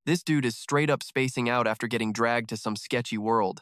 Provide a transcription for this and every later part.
This dude is straight up spacing out after getting dragged to some sketchy world.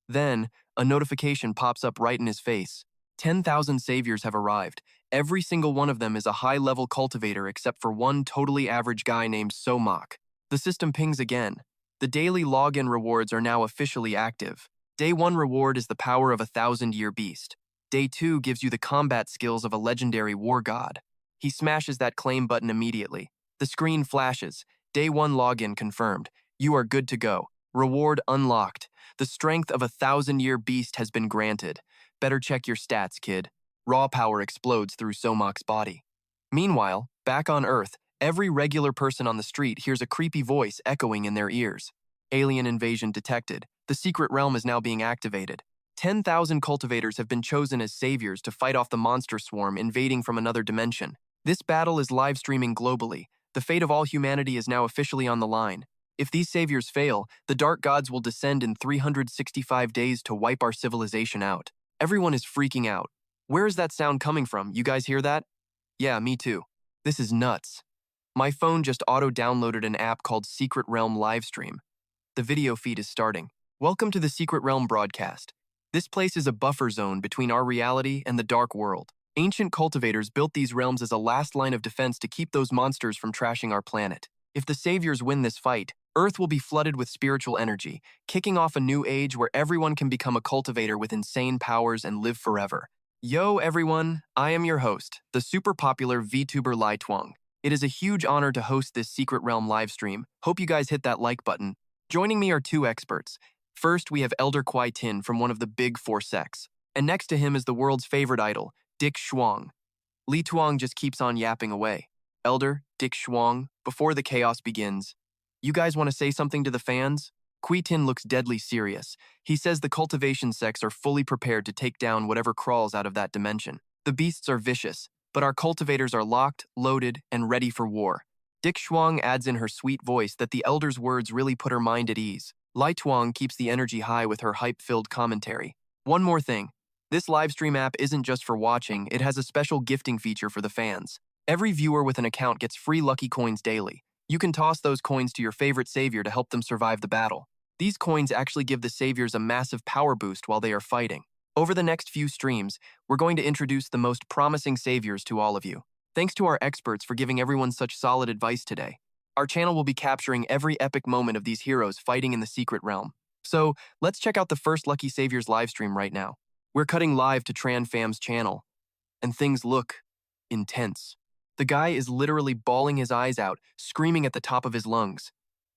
Then, a notification pops up right in his face. 10,000 saviors have arrived. Every single one of them is a high-level cultivator except for one totally average guy named Somach. The system pings again. The daily login rewards are now officially active. Day 1 reward is the power of a 1,000-year beast. Day 2 gives you the combat skills of a legendary war god. He smashes that claim button immediately. The screen flashes. Day 1 login confirmed. You are good to go. Reward unlocked. The strength of a 1,000-year beast has been granted. Better check your stats, kid. Raw power explodes through Somach's body. Meanwhile, back on Earth, every regular person on the street hears a creepy voice echoing in their ears. Alien invasion detected. The secret realm is now being activated. 10,000 cultivators have been chosen as saviors to fight off the monster swarm invading from another dimension. This battle is live streaming globally. The fate of all humanity is now officially on the line. If these saviors fail, the dark gods will descend in 365 days to wipe our civilization out. Everyone is freaking out. Where is that sound coming from? You guys hear that? Yeah, me too. This is nuts. My phone just auto-downloaded an app called Secret Realm Livestream. The video feed is starting. Welcome to the Secret Realm broadcast. This place is a buffer zone between our reality and the dark world. Ancient cultivators built these realms as a last line of defense to keep those monsters from trashing our planet. If the saviors win this fight, Earth will be flooded with spiritual energy, kicking off a new age where everyone can become a cultivator with insane powers and live forever. Yo everyone, I am your host, the super popular VTuber Lai Tuong. It is a huge honor to host this Secret Realm livestream. Hope you guys hit that like button. Joining me are two experts. First, we have Elder Kwai Tin from one of the big four sects. And next to him is the world's favorite idol, Dick Shuang. Li Tuong just keeps on yapping away. Elder, Dick Shuang, before the chaos begins, you guys want to say something to the fans? Kwai Tin looks deadly serious. He says the cultivation sects are fully prepared to take down whatever crawls out of that dimension. The beasts are vicious, but our cultivators are locked, loaded, and ready for war. Dick Shuang adds in her sweet voice that the elder's words really put her mind at ease. Lai Tuong keeps the energy high with her hype-filled commentary. One more thing. This livestream app isn't just for watching, it has a special gifting feature for the fans. Every viewer with an account gets free lucky coins daily. You can toss those coins to your favorite savior to help them survive the battle. These coins actually give the saviors a massive power boost while they are fighting. Over the next few streams, we're going to introduce the most promising saviors to all of you. Thanks to our experts for giving everyone such solid advice today. Our channel will be capturing every epic moment of these heroes fighting in the secret realm. So, let's check out the first Lucky Saviors livestream right now. We're cutting live to Tran Fam's channel, and things look intense. The guy is literally bawling his eyes out, screaming at the top of his lungs.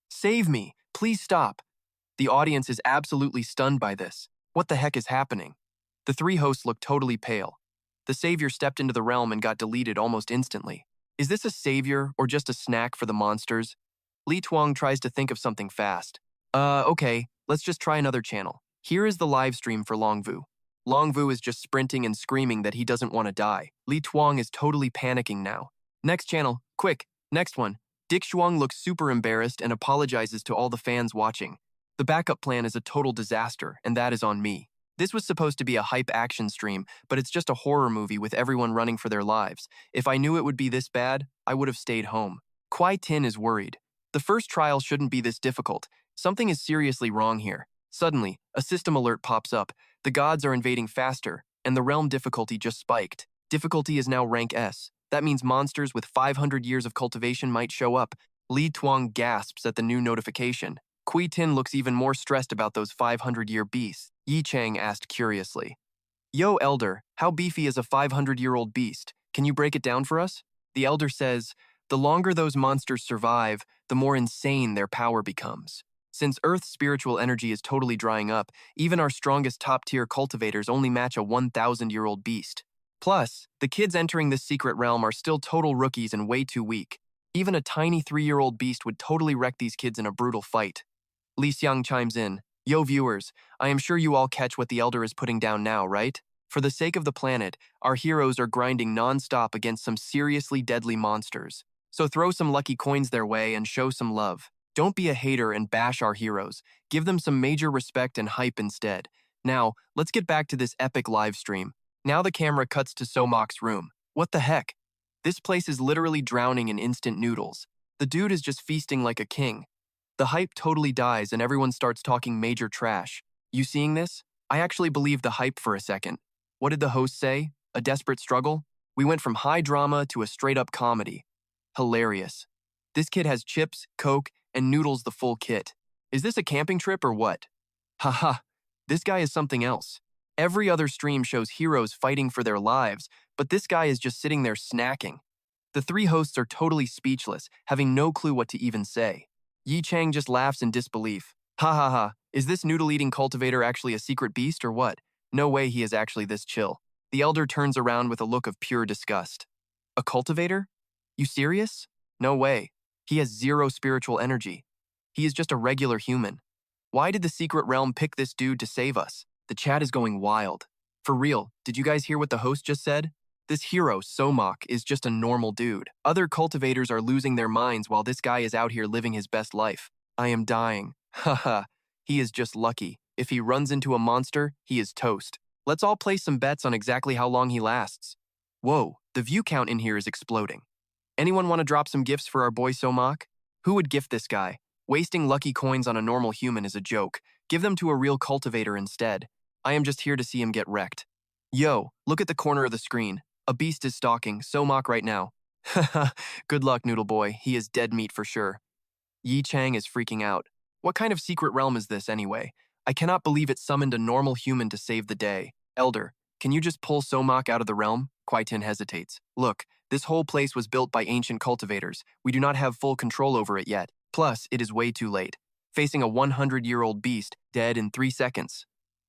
Save me! Please stop! The audience is absolutely stunned by this. What the heck is happening? The three hosts look totally pale. The savior stepped into the realm and got deleted almost instantly. Is this a savior or just a snack for the monsters? Li Tuong tries to think of something fast. Okay, let's just try another channel. Here is the live stream for Longvu. Longvu is just sprinting and screaming that he doesn't want to die. Li Tuong is totally panicking now. Next channel, quick, next one. Dick Shuang looks super embarrassed and apologizes to all the fans watching. The backup plan is a total disaster, and that is on me. This was supposed to be a hype action stream, but it's just a horror movie with everyone running for their lives. If I knew it would be this bad, I would have stayed home. Kwai Tin is worried. The first trial shouldn't be this difficult. Something is seriously wrong here. Suddenly, a system alert pops up. The gods are invading faster, and the realm difficulty just spiked. Difficulty is now rank S. That means monsters with 500 years of cultivation might show up. Li Tuong gasps at the new notification. Kwai Tin looks even more stressed about those 500-year beasts. Yi Chang asked curiously. Yo, Elder, how beefy is a 500-year-old beast? Can you break it down for us? The Elder says, the longer those monsters survive, the more insane their power becomes. Since Earth's spiritual energy is totally drying up, even our strongest top-tier cultivators only match a 1,000-year-old beast. Plus, the kids entering this secret realm are still total rookies and way too weak. Even a tiny 3-year-old beast would totally wreck these kids in a brutal fight. Li Xiang chimes in. Yo viewers, I am sure you all catch what the Elder is putting down now, right? For the sake of the planet, our heroes are grinding non-stop against some seriously deadly monsters. So throw some lucky coins their way and show some love. Don't be a hater and bash our heroes. Give them some major respect and hype instead. Now, let's get back to this epic live stream. Now the camera cuts to Somach's room. What the heck? This place is literally drowning in instant noodles. The dude is just feasting like a king. The hype totally dies and everyone starts talking major trash. You seeing this? I actually believed the hype for a second. What did the host say? A desperate struggle? We went from high drama to a straight-up comedy. Hilarious. This kid has chips, Coke, and noodles the full kit. Is this a camping trip or what? Haha, this guy is something else. Every other stream shows heroes fighting for their lives, but this guy is just sitting there snacking. The three hosts are totally speechless, having no clue what to even say. Yi Chang just laughs in disbelief. Ha ha ha, is this noodle-eating cultivator actually a secret beast or what? No way he is actually this chill. The elder turns around with a look of pure disgust. A cultivator? You serious? No way. He has zero spiritual energy. He is just a regular human. Why did the secret realm pick this dude to save us? The chat is going wild. For real, did you guys hear what the host just said? This hero, Somach, is just a normal dude. Other cultivators are losing their minds while this guy is out here living his best life. I am dying. Haha, he is just lucky. If he runs into a monster, he is toast. Let's all place some bets on exactly how long he lasts. Whoa, the view count in here is exploding. Anyone want to drop some gifts for our boy Somach? Who would gift this guy? Wasting lucky coins on a normal human is a joke. Give them to a real cultivator instead. I am just here to see him get wrecked. Yo, look at the corner of the screen. A beast is stalking Somach right now. Haha, good luck, Noodle Boy. He is dead meat for sure. Yi Chang is freaking out. What kind of secret realm is this anyway? I cannot believe it summoned a normal human to save the day. Elder, can you just pull Somach out of the realm? Kwai-Tin hesitates. Look, this whole place was built by ancient cultivators. We do not have full control over it yet. Plus, it is way too late. Facing a 100-year-old beast, dead in 3 seconds.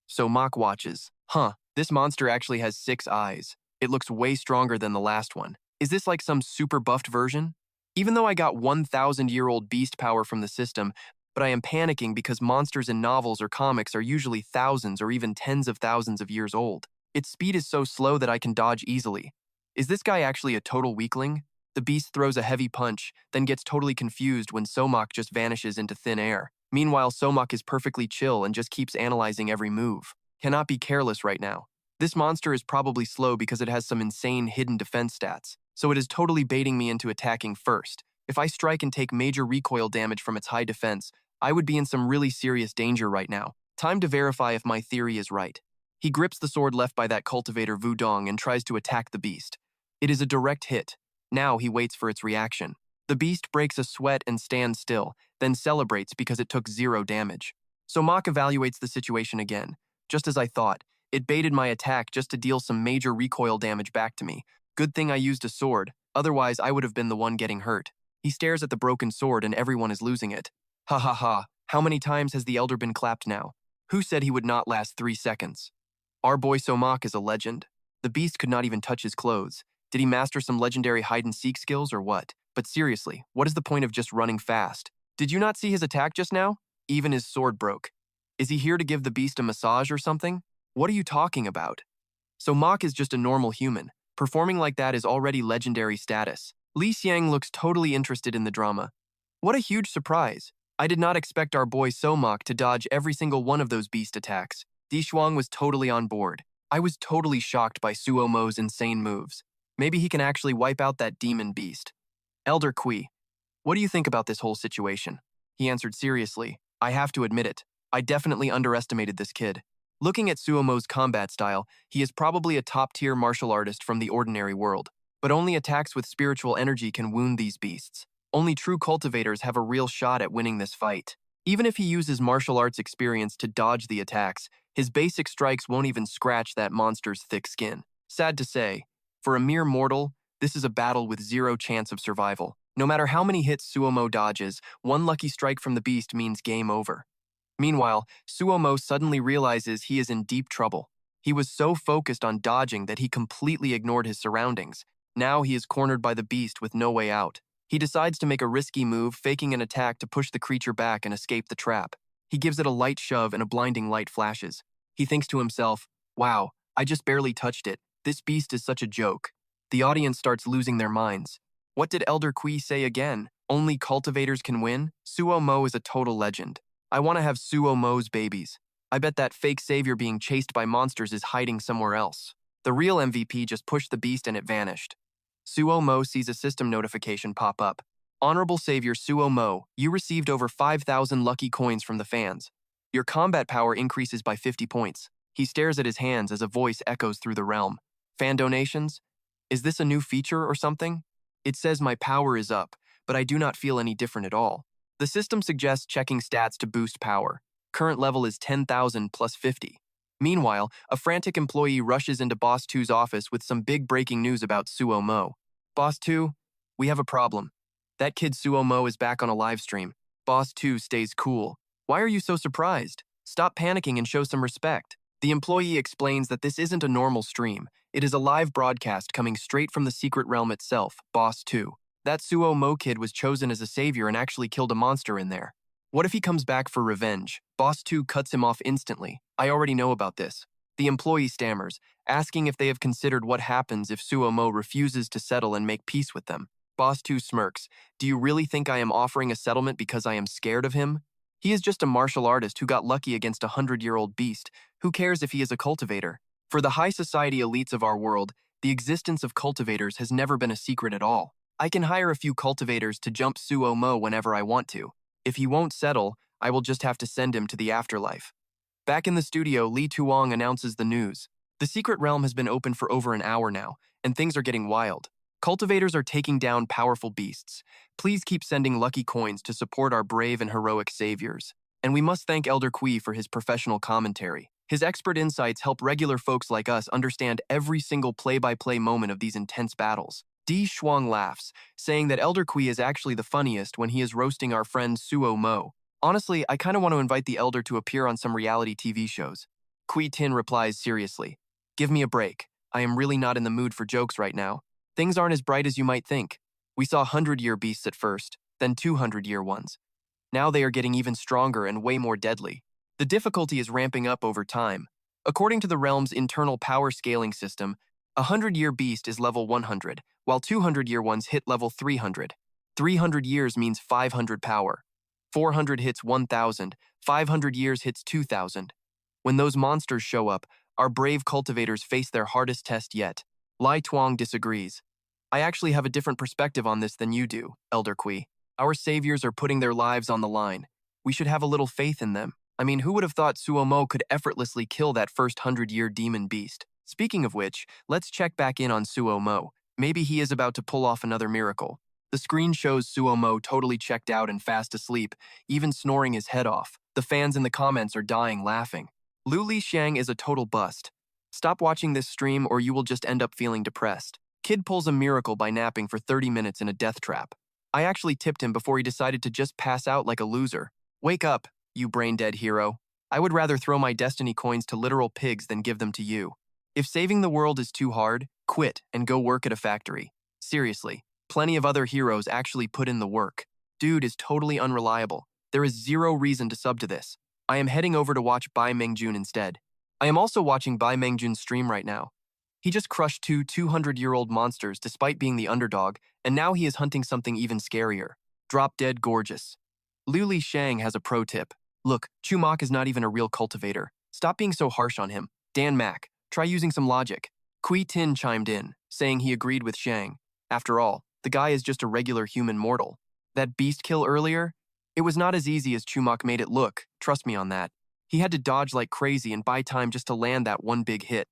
Somach watches. Huh, this monster actually has 6 eyes. It looks way stronger than the last one. Is this like some super buffed version? Even though I got 1,000-year-old beast power from the system, but I am panicking because monsters in novels or comics are usually thousands or even tens of thousands of years old. Its speed is so slow that I can dodge easily. Is this guy actually a total weakling? The beast throws a heavy punch, then gets totally confused when Somach just vanishes into thin air. Meanwhile, Somach is perfectly chill and just keeps analyzing every move. Cannot be careless right now. This monster is probably slow because it has some insane hidden defense stats, so it is totally baiting me into attacking first. If I strike and take major recoil damage from its high defense, I would be in some really serious danger right now. Time to verify if my theory is right. He grips the sword left by that cultivator Wudong and tries to attack the beast. It is a direct hit. Now he waits for its reaction. The beast breaks a sweat and stands still, then celebrates because it took 0 damage. Somach evaluates the situation again. Just as I thought, it baited my attack just to deal some major recoil damage back to me. Good thing I used a sword, otherwise I would have been the one getting hurt. He stares at the broken sword and everyone is losing it. Ha ha ha, how many times has the elder been clapped now? Who said he would not last 3 seconds? Our boy Somach is a legend. The beast could not even touch his clothes. Did he master some legendary hide-and-seek skills or what? But seriously, what is the point of just running fast? Did you not see his attack just now? Even his sword broke. Is he here to give the beast a massage or something? What are you talking about? Somach is just a normal human. Performing like that is already legendary status. Li Xiang looks totally interested in the drama. What a huge surprise. I did not expect our boy Somach to dodge every single one of those beast attacks. Di Shuang was totally on board. I was totally shocked by Suo Mo's insane moves. Maybe he can actually wipe out that demon beast. Elder Kui, what do you think about this whole situation? He answered seriously. I have to admit it. I definitely underestimated this kid. Looking at Suo Mo's combat style, he is probably a top-tier martial artist from the ordinary world. But only attacks with spiritual energy can wound these beasts. Only true cultivators have a real shot at winning this fight. Even if he uses martial arts experience to dodge the attacks, his basic strikes won't even scratch that monster's thick skin. Sad to say, for a mere mortal, this is a battle with 0 chance of survival. No matter how many hits Suo Mo dodges, one lucky strike from the beast means game over. Meanwhile, Suo Mo suddenly realizes he is in deep trouble. He was so focused on dodging that he completely ignored his surroundings. Now he is cornered by the beast with no way out. He decides to make a risky move, faking an attack to push the creature back and escape the trap. He gives it a light shove and a blinding light flashes. He thinks to himself, wow, I just barely touched it. This beast is such a joke. The audience starts losing their minds. What did Elder Kui say again? Only cultivators can win? Suo Mo is a total legend. I want to have Suo Mo's babies. I bet that fake savior being chased by monsters is hiding somewhere else. The real MVP just pushed the beast and it vanished. Suo Mo sees a system notification pop up. Honorable Savior Suo Mo, you received over 5,000 lucky coins from the fans. Your combat power increases by 50 points. He stares at his hands as a voice echoes through the realm. Fan donations? Is this a new feature or something? It says my power is up, but I do not feel any different at all. The system suggests checking stats to boost power. Current level is 10,000 plus 50. Meanwhile, a frantic employee rushes into Boss 2's office with some big breaking news about Suo Mo. Boss 2, we have a problem. That kid Suo Mo is back on a live stream. Boss 2 stays cool. Why are you so surprised? Stop panicking and show some respect. The employee explains that this isn't a normal stream. It is a live broadcast coming straight from the secret realm itself, Boss 2. That Suo Mo kid was chosen as a savior and actually killed a monster in there. What if he comes back for revenge? Boss 2 cuts him off instantly. I already know about this. The employee stammers, asking if they have considered what happens if Suo Mo refuses to settle and make peace with them. Boss 2 smirks. Do you really think I am offering a settlement because I am scared of him? He is just a martial artist who got lucky against a 100-year-old beast. Who cares if he is a cultivator? For the high society elites of our world, the existence of cultivators has never been a secret at all. I can hire a few cultivators to jump Suo Mo whenever I want to. If he won't settle, I will just have to send him to the afterlife. Back in the studio, Lee Tuong announces the news. The secret realm has been open for over an hour now, and things are getting wild. Cultivators are taking down powerful beasts. Please keep sending lucky coins to support our brave and heroic saviors. And we must thank Elder Kui for his professional commentary. His expert insights help regular folks like us understand every single play-by-play moment of these intense battles. Di Shuang laughs, saying that Elder Kui is actually the funniest when he is roasting our friend Suo Mo. Honestly, I kinda want to invite the Elder to appear on some reality TV shows. Kui Tin replies seriously. Give me a break. I am really not in the mood for jokes right now. Things aren't as bright as you might think. We saw 100-year beasts at first, then 200-year ones. Now they are getting even stronger and way more deadly. The difficulty is ramping up over time. According to the realm's internal power scaling system, a 100-year beast is level 100, while 200-year ones hit level 300. 300 years means 500 power. 400 hits 1,000, 500 years hits 2,000. When those monsters show up, our brave cultivators face their hardest test yet. Lai Tuong disagrees. I actually have a different perspective on this than you do, Elder Kui. Our saviors are putting their lives on the line. We should have a little faith in them. I mean, who would have thought Suo Mo could effortlessly kill that first 100-year demon beast? Speaking of which, let's check back in on Suo Mo. Maybe he is about to pull off another miracle. The screen shows Suo Mo totally checked out and fast asleep, even snoring his head off. The fans in the comments are dying laughing. Lu Li Xiang is a total bust. Stop watching this stream or you will just end up feeling depressed. Kid pulls a miracle by napping for 30 minutes in a death trap. I actually tipped him before he decided to just pass out like a loser. Wake up, you brain-dead hero. I would rather throw my destiny coins to literal pigs than give them to you. If saving the world is too hard, quit and go work at a factory. Seriously, plenty of other heroes actually put in the work. Dude is totally unreliable. There is zero reason to sub to this. I am heading over to watch Ming Jun instead. I am also watching Ming Jun's stream right now. He just crushed two 200-year-old monsters despite being the underdog, and now he is hunting something even scarier. Drop dead gorgeous. Liu Li Shang has a pro tip. Look, Chu Mach is not even a real cultivator. Stop being so harsh on him. Dan Mac, try using some logic. Kui Tin chimed in, saying he agreed with Shang. After all, the guy is just a regular human mortal. That beast kill earlier? It was not as easy as Chu Mach made it look, trust me on that. He had to dodge like crazy and buy time just to land that one big hit.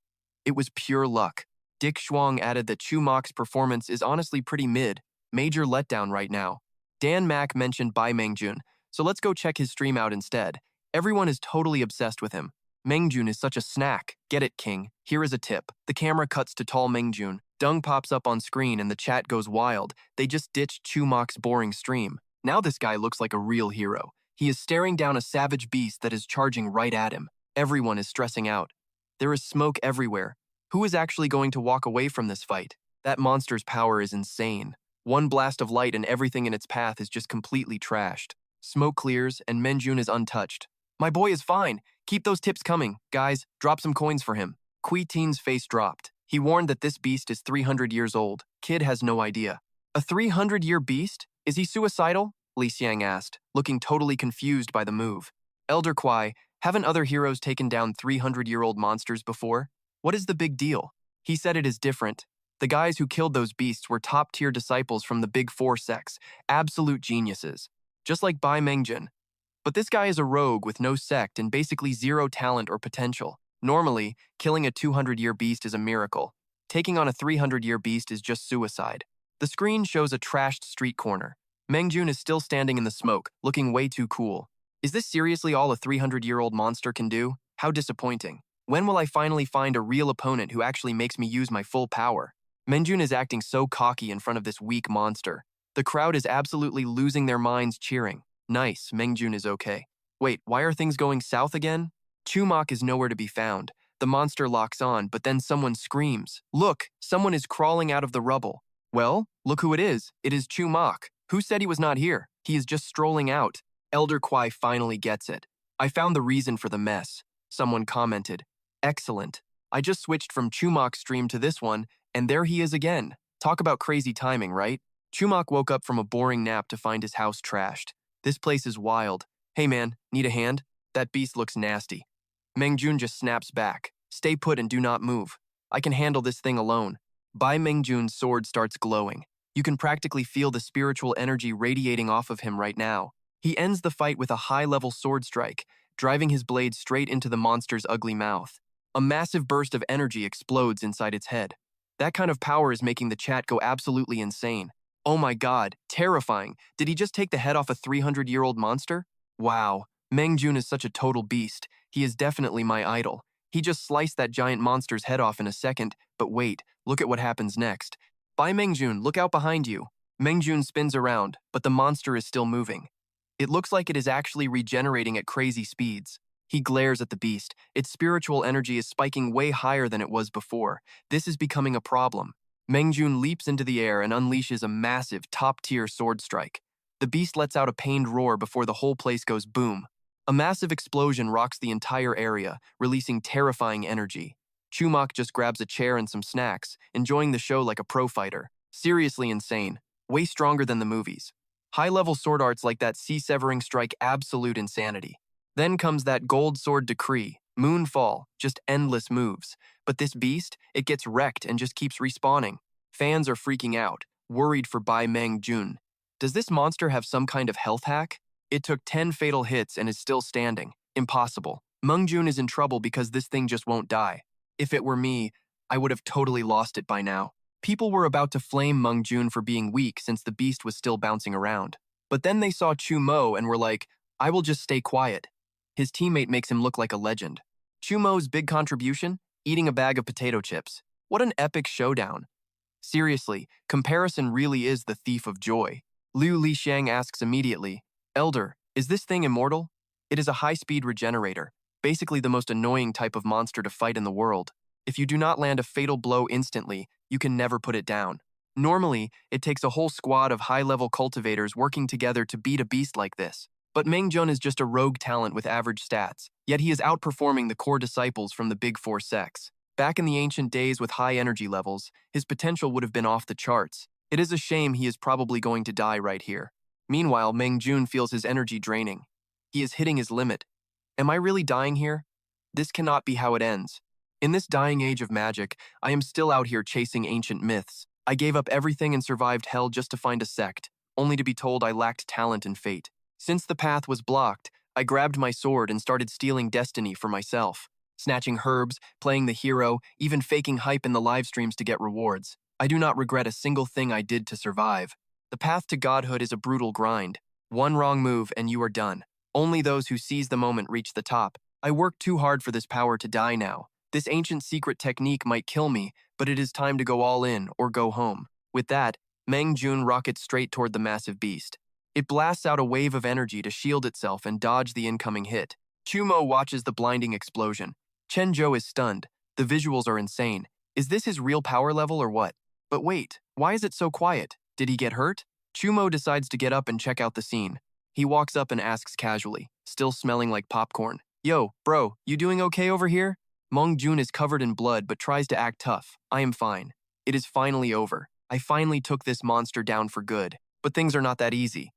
It was pure luck. Dick Shuang added that Chu Mach's performance is honestly pretty mid, major letdown right now. Dan Mac mentioned Ming Jun, so let's go check his stream out instead. Everyone is totally obsessed with him. Ming Jun is such a snack. Get it, King. Here is a tip. The camera cuts to tall Ming Jun. Dung pops up on screen and the chat goes wild. They just ditched Chu Mach's boring stream. Now this guy looks like a real hero. He is staring down a savage beast that is charging right at him. Everyone is stressing out. There is smoke everywhere. Who is actually going to walk away from this fight? That monster's power is insane. One blast of light and everything in its path is just completely trashed. Smoke clears and Ming Jun is untouched. My boy is fine. Keep those tips coming. Guys, drop some coins for him. Kui Tin's face dropped. He warned that this beast is 300 years old. Kid has no idea. A 300-year beast? Is he suicidal? Li Xiang asked, looking totally confused by the move. Elder Kui, haven't other heroes taken down 300-year-old monsters before? What is the big deal? He said it is different. The guys who killed those beasts were top-tier disciples from the Big Four sects, absolute geniuses. Just like Bai Ming Jun. But this guy is a rogue with no sect and basically zero talent or potential. Normally, killing a 200-year beast is a miracle. Taking on a 300-year beast is just suicide. The screen shows a trashed street corner. Ming Jun is still standing in the smoke, looking way too cool. Is this seriously all a 300-year-old monster can do? How disappointing. When will I finally find a real opponent who actually makes me use my full power? Ming Jun is acting so cocky in front of this weak monster. The crowd is absolutely losing their minds cheering. Nice, Ming Jun is okay. Wait, why are things going south again? Chu Mach is nowhere to be found. The monster locks on, but then someone screams. Look, someone is crawling out of the rubble. Well, look who it is. It is Chu Mach. Who said he was not here? He is just strolling out. Elder Kwai finally gets it. I found the reason for the mess. Someone commented. Excellent. I just switched from Chu Mach's stream to this one, and there he is again. Talk about crazy timing, right? Chu Mach woke up from a boring nap to find his house trashed. This place is wild. Hey man, need a hand? That beast looks nasty. Ming Jun just snaps back. Stay put and do not move. I can handle this thing alone. Bai Ming Jun's sword starts glowing. You can practically feel the spiritual energy radiating off of him right now. He ends the fight with a high-level sword strike, driving his blade straight into the monster's ugly mouth. A massive burst of energy explodes inside its head. That kind of power is making the chat go absolutely insane. Oh my god, terrifying. Did he just take the head off a 300-year-old monster? Wow, Ming Jun is such a total beast. He is definitely my idol. He just sliced that giant monster's head off in a second, but wait, look at what happens next. Bai Ming Jun, look out behind you. Ming Jun spins around, but the monster is still moving. It looks like it is actually regenerating at crazy speeds. He glares at the beast. Its spiritual energy is spiking way higher than it was before. This is becoming a problem. Ming Jun leaps into the air and unleashes a massive, top-tier sword strike. The beast lets out a pained roar before the whole place goes boom. A massive explosion rocks the entire area, releasing terrifying energy. Chu Mach just grabs a chair and some snacks, enjoying the show like a pro fighter. Seriously insane. Way stronger than the movies. High-level sword arts like that sea-severing strike absolute insanity. Then comes that gold sword decree, moonfall, just endless moves. But this beast, it gets wrecked and just keeps respawning. Fans are freaking out, worried for Bai Ming Jun. Does this monster have some kind of health hack? It took 10 fatal hits and is still standing. Impossible. Ming Jun is in trouble because this thing just won't die. If it were me, I would have totally lost it by now. People were about to flame Ming Jun for being weak since the beast was still bouncing around. But then they saw Chu Mo and were like, I will just stay quiet. His teammate makes him look like a legend. Chu Mo's big contribution? Eating a bag of potato chips. What an epic showdown. Seriously, comparison really is the thief of joy. Liu Lixiang asks immediately, Elder, is this thing immortal? It is a high-speed regenerator, basically the most annoying type of monster to fight in the world. If you do not land a fatal blow instantly, you can never put it down. Normally, it takes a whole squad of high-level cultivators working together to beat a beast like this. But Ming Jun is just a rogue talent with average stats, yet he is outperforming the core disciples from the Big Four sects. Back in the ancient days with high energy levels, his potential would have been off the charts. It is a shame he is probably going to die right here. Meanwhile, Ming Jun feels his energy draining. He is hitting his limit. Am I really dying here? This cannot be how it ends. In this dying age of magic, I am still out here chasing ancient myths. I gave up everything and survived hell just to find a sect, only to be told I lacked talent and fate. Since the path was blocked, I grabbed my sword and started stealing destiny for myself. Snatching herbs, playing the hero, even faking hype in the live streams to get rewards. I do not regret a single thing I did to survive. The path to godhood is a brutal grind. One wrong move and you are done. Only those who seize the moment reach the top. I worked too hard for this power to die now. This ancient secret technique might kill me, but it is time to go all in or go home. With that, Ming Jun rockets straight toward the massive beast. It blasts out a wave of energy to shield itself and dodge the incoming hit. Chu Mo watches the blinding explosion. Chen Zhou is stunned. The visuals are insane. Is this his real power level or what? But wait, why is it so quiet? Did he get hurt? Chu Mo decides to get up and check out the scene. He walks up and asks casually, still smelling like popcorn. Yo, bro, you doing okay over here? Ming Jun is covered in blood but tries to act tough. I am fine. It is finally over. I finally took this monster down for good. But things are not that easy.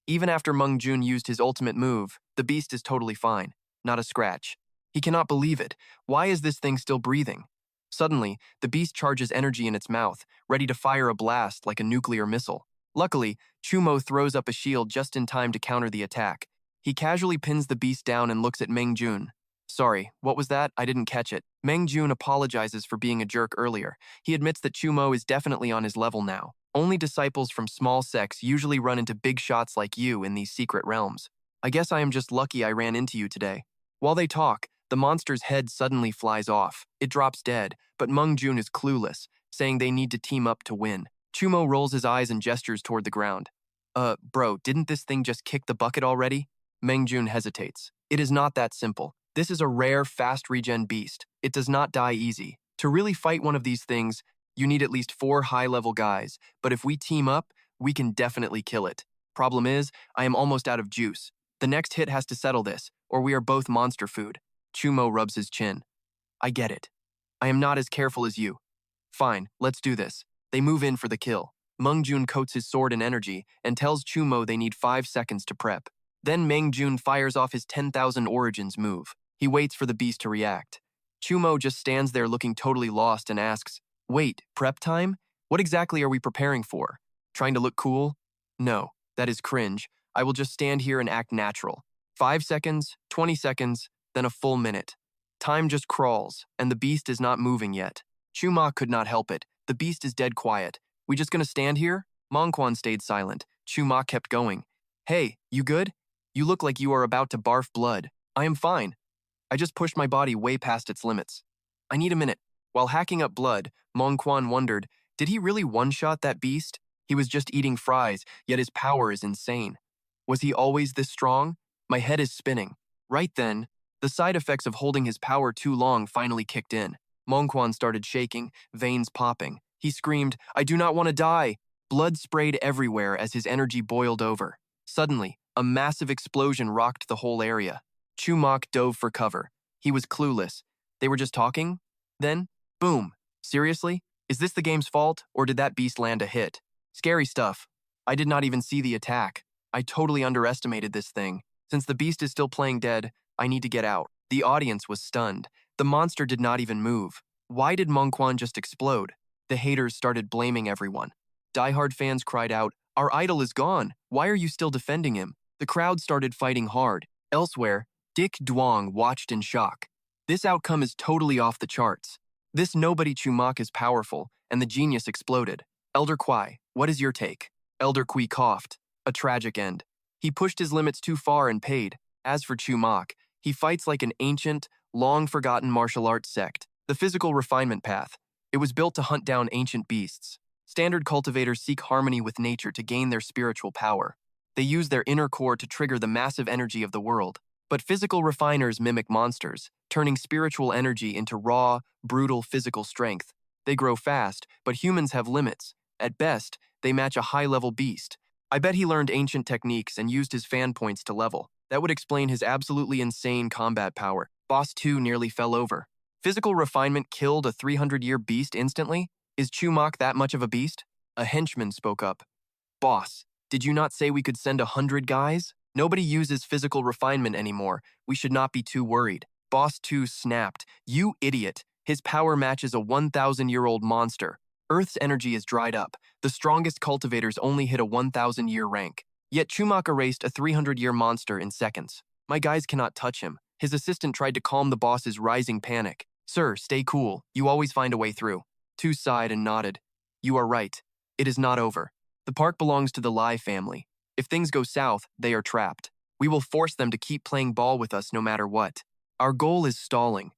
Even after Ming Jun used his ultimate move, the beast is totally fine. Not a scratch. He cannot believe it. Why is this thing still breathing? Suddenly, the beast charges energy in its mouth, ready to fire a blast like a nuclear missile. Luckily, Chu Mach throws up a shield just in time to counter the attack. He casually pins the beast down and looks at Ming Jun. Sorry, what was that? I didn't catch it. Ming Jun apologizes for being a jerk earlier. He admits that Chu Mach is definitely on his level now. Only disciples from small sects usually run into big shots like you in these secret realms. I guess I am just lucky I ran into you today. While they talk, the monster's head suddenly flies off. It drops dead, but Meng Jun is clueless, saying they need to team up to win. Chu Mach rolls his eyes and gestures toward the ground. Bro, didn't this thing just kick the bucket already? Meng Jun hesitates. It is not that simple. This is a rare, fast regen beast. It does not die easy. To really fight one of these things, you need at least 4 high-level guys, but if we team up, we can definitely kill it. Problem is, I am almost out of juice. The next hit has to settle this, or we are both monster food. Chu Mach rubs his chin. I get it. I am not as careful as you. Fine, let's do this. They move in for the kill. Meng Jun coats his sword in energy and tells Chu Mach they need 5 seconds to prep. Then Meng Jun fires off his 10,000 origins move. He waits for the beast to react. Chu Mach just stands there looking totally lost and asks, Wait, prep time? What exactly are we preparing for? Trying to look cool? No, that is cringe. I will just stand here and act natural. 5 seconds, 20 seconds, then a full minute. Time just crawls, and the beast is not moving yet. Chu Mach could not help it. The beast is dead quiet. We just gonna stand here? Mongquan stayed silent. Chu Mach kept going. Hey, you good? You look like you are about to barf blood. I am fine. I just pushed my body way past its limits. I need a minute. While hacking up blood, Mongquan wondered, did he really one-shot that beast? He was just eating fries, yet his power is insane. Was he always this strong? My head is spinning. Right then, the side effects of holding his power too long finally kicked in. Mongquan started shaking, veins popping. He screamed, I do not want to die! Blood sprayed everywhere as his energy boiled over. Suddenly, a massive explosion rocked the whole area. Chu Mach dove for cover. He was clueless. They were just talking? Then, boom. Seriously? Is this the game's fault, or did that beast land a hit? Scary stuff. I did not even see the attack. I totally underestimated this thing. Since the beast is still playing dead, I need to get out. The audience was stunned. The monster did not even move. Why did Mongquan just explode? The haters started blaming everyone. Die-hard fans cried out, Our idol is gone. Why are you still defending him? The crowd started fighting hard. Elsewhere, Dick Duong watched in shock. This outcome is totally off the charts. This nobody Chu Mach is powerful, and the genius exploded. Elder Kwai, what is your take? Elder Kui coughed. A tragic end. He pushed his limits too far and paid. As for Chu Mach, he fights like an ancient, long-forgotten martial arts sect. The physical refinement path. It was built to hunt down ancient beasts. Standard cultivators seek harmony with nature to gain their spiritual power. They use their inner core to trigger the massive energy of the world. But physical refiners mimic monsters, turning spiritual energy into raw, brutal physical strength. They grow fast, but humans have limits. At best, they match a high-level beast. I bet he learned ancient techniques and used his fan points to level. That would explain his absolutely insane combat power. Boss 2 nearly fell over. Physical refinement killed a 300-year beast instantly? Is Chu Mach that much of a beast? A henchman spoke up. Boss, did you not say we could send 100 guys? Nobody uses physical refinement anymore. We should not be too worried. Boss 2 snapped. You idiot. His power matches a 1,000-year-old monster. Earth's energy is dried up. The strongest cultivators only hit a 1,000-year rank. Yet Chu Mach erased a 300-year monster in seconds. My guys cannot touch him. His assistant tried to calm the boss's rising panic. Sir, stay cool. You always find a way through. Tu sighed and nodded. You are right. It is not over. The park belongs to the Lai family. If things go south, they are trapped. We will force them to keep playing ball with us no matter what. Our goal is stalling.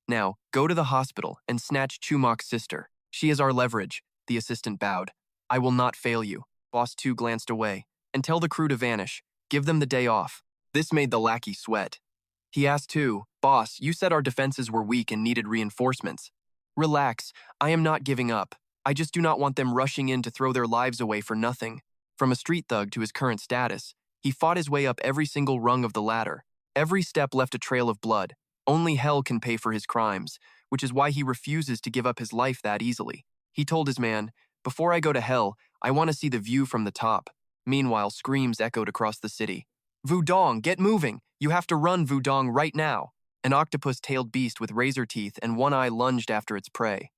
Now, go to the hospital and snatch Chu Mach's sister. She is our leverage, the assistant bowed. I will not fail you. Boss 2 glanced away. And tell the crew to vanish. Give them the day off. This made the lackey sweat. He asked too, Boss, you said our defenses were weak and needed reinforcements. Relax, I am not giving up. I just do not want them rushing in to throw their lives away for nothing. From a street thug to his current status, he fought his way up every single rung of the ladder. Every step left a trail of blood. Only hell can pay for his crimes, which is why he refuses to give up his life that easily. He told his man, Before I go to hell, I want to see the view from the top. Meanwhile, screams echoed across the city. Vudong, get moving! You have to run, Vudong, right now! An octopus-tailed beast with razor teeth and one eye lunged after its prey.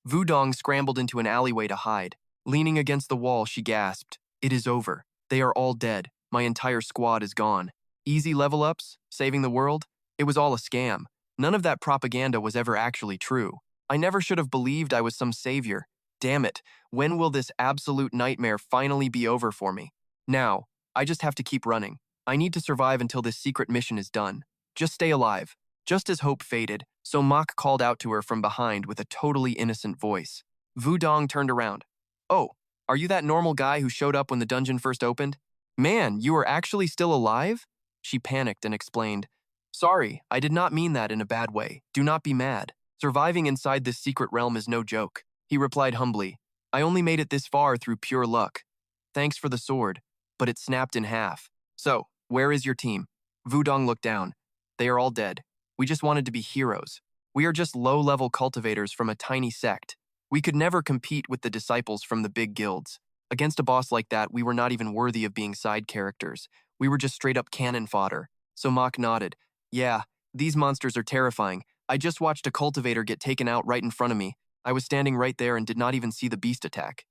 Wudong scrambled into an alleyway to hide. Leaning against the wall, she gasped, "It is over. They are all dead. My entire squad is gone. Easy level ups? Saving the world? It was all a scam. None of that propaganda was ever actually true. I never should have believed I was some savior. Damn it, when will this absolute nightmare finally be over for me? Now, I just have to keep running. I need to survive until this secret mission is done. Just stay alive." Just as hope faded, Somach called out to her from behind with a totally innocent voice. Wudong turned around. "Oh, are you that normal guy who showed up when the dungeon first opened? Man, you are actually still alive?" She panicked and explained, "Sorry, I did not mean that in a bad way. Do not be mad. Surviving inside this secret realm is no joke." He replied humbly, "I only made it this far through pure luck. Thanks for the sword, but it snapped in half. So, where is your team?" Wudong looked down. "They are all dead. We just wanted to be heroes. We are just low-level cultivators from a tiny sect. We could never compete with the disciples from the big guilds. Against a boss like that, we were not even worthy of being side characters. We were just straight-up cannon fodder." So Mach nodded. "Yeah, these monsters are terrifying. I just watched a cultivator get taken out right in front of me. I was standing right there and did not even see the beast attack.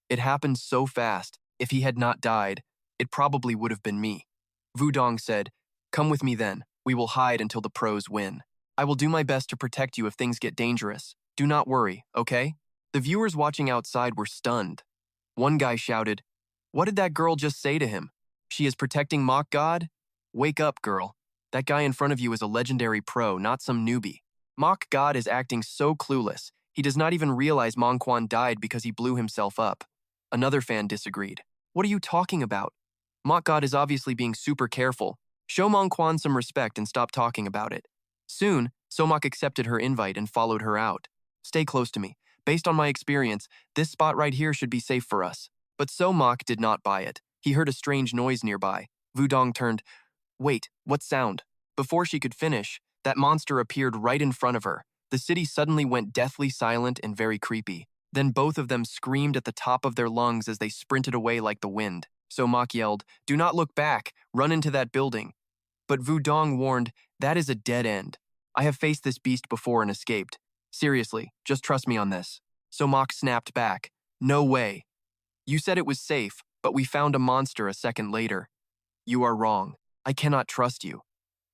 It happened so fast. If he had not died, it probably would have been me." Wudong said, "Come with me then. We will hide until the pros win. I will do my best to protect you if things get dangerous. Do not worry, okay?" The viewers watching outside were stunned. One guy shouted, "What did that girl just say to him? She is protecting Mock God? Wake up, girl. That guy in front of you is a legendary pro, not some newbie. Mock God is acting so clueless, he does not even realize Mongquan died because he blew himself up." Another fan disagreed. "What are you talking about? Mock God is obviously being super careful. Show Mongquan some respect and stop talking about it." Soon, Somach accepted her invite and followed her out. "Stay close to me. Based on my experience, this spot right here should be safe for us." But Somach did not buy it. He heard a strange noise nearby. Wudong turned. "Wait, what sound?" Before she could finish, that monster appeared right in front of her. The city suddenly went deathly silent and very creepy. Then both of them screamed at the top of their lungs as they sprinted away like the wind. Somach yelled, "Do not look back. Run into that building." But Wudong warned, "That is a dead end. I have faced this beast before and escaped. Seriously, just trust me on this." Somach snapped back, "No way. You said it was safe, but we found a monster a second later. You are wrong. I cannot trust you."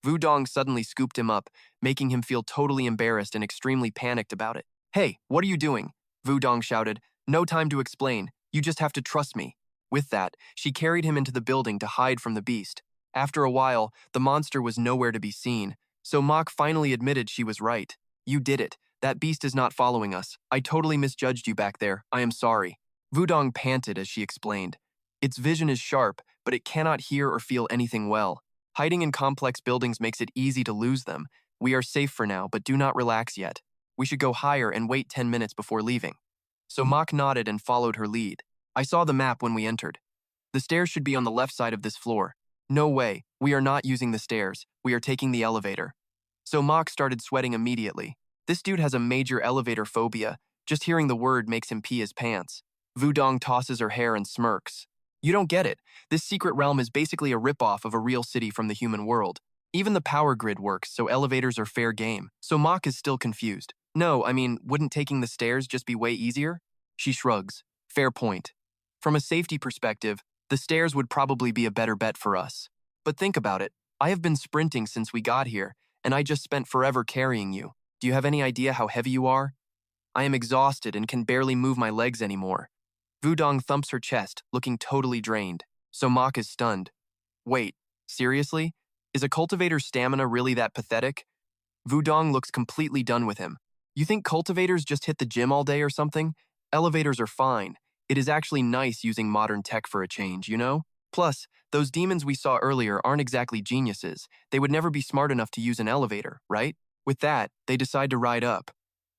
Wudong suddenly scooped him up, making him feel totally embarrassed and extremely panicked about it. "Hey, what are you doing?" Wudong shouted. "No time to explain. You just have to trust me." With that, she carried him into the building to hide from the beast. After a while, the monster was nowhere to be seen, so Mach finally admitted she was right. "You did it. That beast is not following us. I totally misjudged you back there. I am sorry." Wudong panted as she explained. "Its vision is sharp, but it cannot hear or feel anything well. Hiding in complex buildings makes it easy to lose them. We are safe for now, but do not relax yet. We should go higher and wait 10 minutes before leaving." So Mach nodded and followed her lead. "I saw the map when we entered. The stairs should be on the left side of this floor." "No way. We are not using the stairs. We are taking the elevator." So Mach started sweating immediately. This dude has a major elevator phobia. Just hearing the word makes him pee his pants. Wudong tosses her hair and smirks. "You don't get it. This secret realm is basically a ripoff of a real city from the human world. Even the power grid works, so elevators are fair game." So Mach is still confused. "No, I mean, wouldn't taking the stairs just be way easier?" She shrugs. "Fair point. From a safety perspective, the stairs would probably be a better bet for us. But think about it. I have been sprinting since we got here, and I just spent forever carrying you. Do you have any idea how heavy you are? I am exhausted and can barely move my legs anymore." Wudong thumps her chest, looking totally drained. So Mach is stunned. "Wait, seriously? Is a cultivator's stamina really that pathetic?" Wudong looks completely done with him. "You think cultivators just hit the gym all day or something? Elevators are fine. It is actually nice using modern tech for a change, you know? Plus, those demons we saw earlier aren't exactly geniuses. They would never be smart enough to use an elevator, right?" With that, they decide to ride up.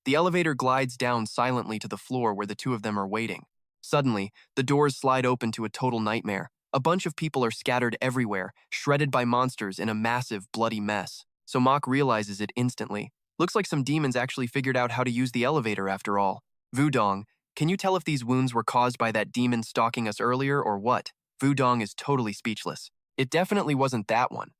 The elevator glides down silently to the floor where the two of them are waiting. Suddenly, the doors slide open to a total nightmare. A bunch of people are scattered everywhere, shredded by monsters in a massive, bloody mess. So Mach realizes it instantly. Looks like some demons actually figured out how to use the elevator after all. "Wudong, can you tell if these wounds were caused by that demon stalking us earlier or what?" Wudong is totally speechless. "It definitely wasn't that one.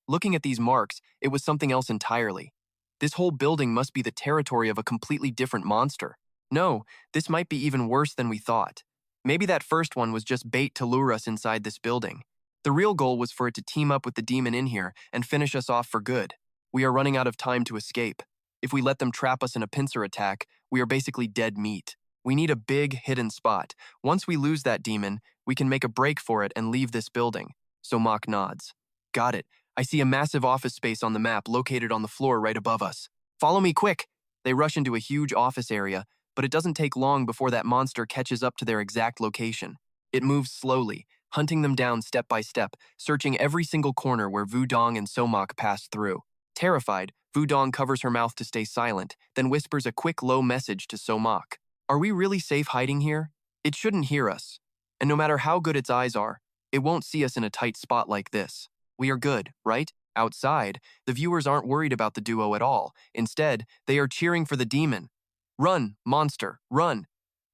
Looking at these marks, it was something else entirely. This whole building must be the territory of a completely different monster. No, this might be even worse than we thought. Maybe that first one was just bait to lure us inside this building. The real goal was for it to team up with the demon in here and finish us off for good. We are running out of time to escape. If we let them trap us in a pincer attack, we are basically dead meat. We need a big, hidden spot. Once we lose that demon, we can make a break for it and leave this building. Somach nods. Got it. I see a massive office space on the map located on the floor right above us. Follow me quick! They rush into a huge office area, but it doesn't take long before that monster catches up to their exact location. It moves slowly, hunting them down step by step, searching every single corner where Vuong and Somach passed through. Terrified, Vuong covers her mouth to stay silent, then whispers a quick low message to Somach. Are we really safe hiding here? It shouldn't hear us. And no matter how good its eyes are, it won't see us in a tight spot like this. We are good, right? Outside, the viewers aren't worried about the duo at all. Instead, they are cheering for the demon. Run, monster, run.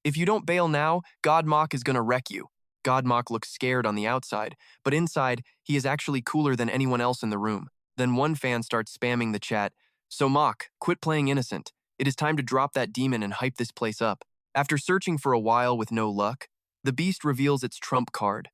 If you don't bail now, God Mach is gonna wreck you. God Mach looks scared on the outside, but inside, he is actually cooler than anyone else in the room. Then one fan starts spamming the chat. Somach, quit playing innocent. It is time to drop that demon and hype this place up. After searching for a while with no luck, the beast reveals its trump card.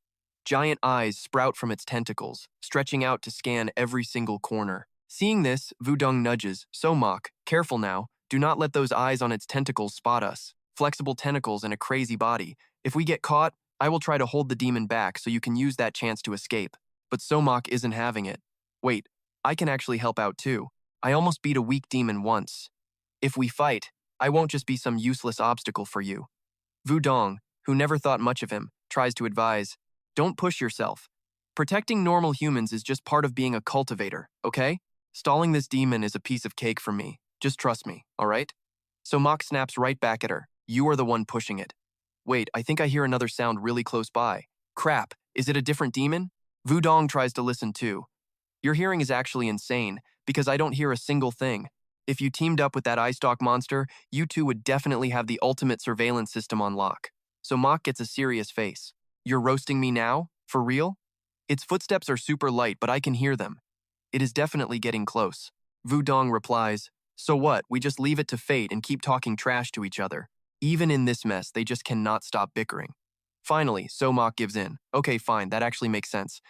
Giant eyes sprout from its tentacles, stretching out to scan every single corner. Seeing this, Vuong nudges. Somach, careful now. Do not let those eyes on its tentacles spot us. Flexible tentacles and a crazy body. If we get caught, I will try to hold the demon back so you can use that chance to escape. But Somach isn't having it. Wait, I can actually help out too. I almost beat a weak demon once. If we fight, I won't just be some useless obstacle for you. Vuong, who never thought much of him, tries to advise, don't push yourself. Protecting normal humans is just part of being a cultivator, okay? Stalling this demon is a piece of cake for me. Just trust me, all right? So Mach snaps right back at her. You are the one pushing it. Wait, I think I hear another sound really close by. Crap, is it a different demon? Vuong tries to listen too. Your hearing is actually insane, because I don't hear a single thing. If you teamed up with that eye stalk monster, you two would definitely have the ultimate surveillance system on lock. So Mach gets a serious face. You're roasting me now? For real? Its footsteps are super light, but I can hear them. It is definitely getting close. Vuong replies, so what, we just leave it to fate and keep talking trash to each other. Even in this mess, they just cannot stop bickering. Finally, Somach gives in. Okay, fine, that actually makes sense.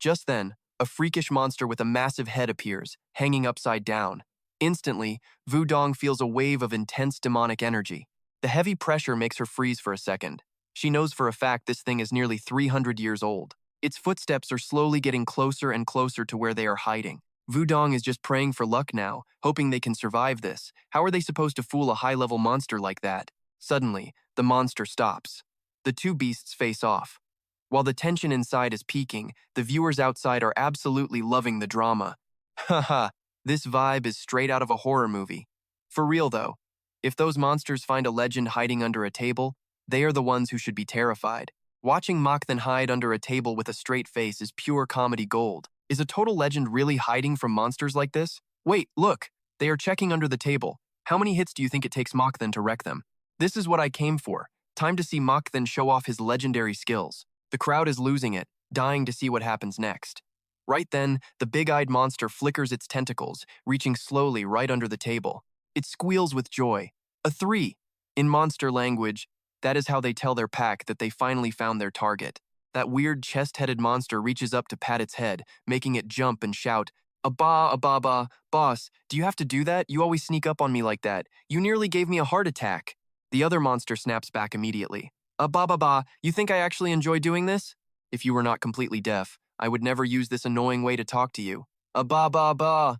Just then, a freakish monster with a massive head appears, hanging upside down. Instantly, Vuong feels a wave of intense demonic energy. The heavy pressure makes her freeze for a second. She knows for a fact this thing is nearly 300 years old. Its footsteps are slowly getting closer and closer to where they are hiding. Vuong is just praying for luck now, hoping they can survive this. How are they supposed to fool a high-level monster like that? Suddenly, the monster stops. The two beasts face off. While the tension inside is peaking, the viewers outside are absolutely loving the drama. Haha, this vibe is straight out of a horror movie. For real though, if those monsters find a legend hiding under a table, they are the ones who should be terrified. Watching Mach then hide under a table with a straight face is pure comedy gold. Is a total legend really hiding from monsters like this? Wait, look! They are checking under the table. How many hits do you think it takes Mach then to wreck them? This is what I came for. Time to see Mach then show off his legendary skills. The crowd is losing it, dying to see what happens next. Right then, the big-eyed monster flickers its tentacles, reaching slowly right under the table. It squeals with joy. A 3. In monster language, that is how they tell their pack that they finally found their target. That weird chest-headed monster reaches up to pat its head, making it jump and shout, Abba, boss, do you have to do that? You always sneak up on me like that. You nearly gave me a heart attack. The other monster snaps back immediately. Abba, you think I actually enjoy doing this? If you were not completely deaf, I would never use this annoying way to talk to you. Abba.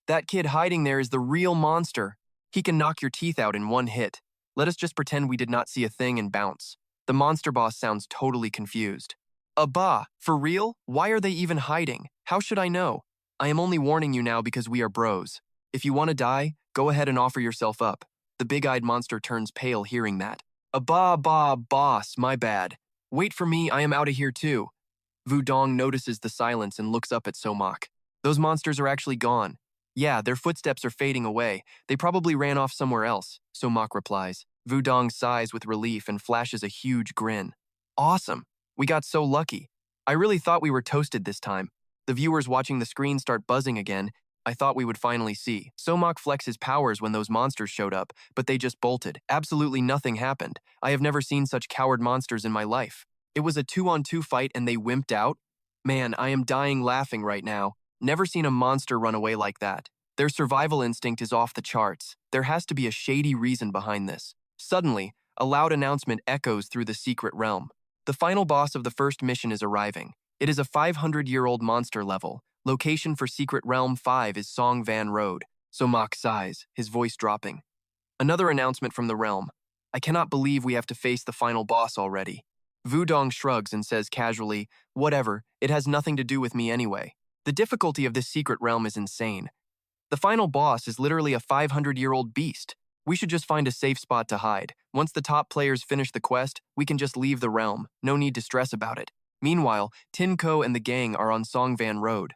That kid hiding there is the real monster. He can knock your teeth out in one hit. Let us just pretend we did not see a thing and bounce. The monster boss sounds totally confused. Abba, for real? Why are they even hiding? How should I know? I am only warning you now because we are bros. If you want to die, go ahead and offer yourself up. The big-eyed monster turns pale hearing that. Abba, boss, my bad. Wait for me, I am out of here too. Vuong notices the silence and looks up at Somach. Those monsters are actually gone. Yeah, their footsteps are fading away. They probably ran off somewhere else, Somach replies. Vuong sighs with relief and flashes a huge grin. Awesome. We got so lucky. I really thought we were toasted this time. The viewers watching the screen start buzzing again. I thought we would finally see. Somach flex his powers when those monsters showed up, but they just bolted. Absolutely nothing happened. I have never seen such coward monsters in my life. It was a 2-on-2 fight and they wimped out? Man, I am dying laughing right now. Never seen a monster run away like that. Their survival instinct is off the charts. There has to be a shady reason behind this. Suddenly, a loud announcement echoes through the secret realm. The final boss of the first mission is arriving. It is a 500-year-old monster level. Location for Secret Realm 5 is Song Van Road. Somach sighs, his voice dropping. Another announcement from the realm. I cannot believe we have to face the final boss already. Vuong shrugs and says casually, whatever, it has nothing to do with me anyway. The difficulty of this secret realm is insane. The final boss is literally a 500-year-old beast. We should just find a safe spot to hide. Once the top players finish the quest, we can just leave the realm. No need to stress about it. Meanwhile, Tinko and the gang are on Songvan Road.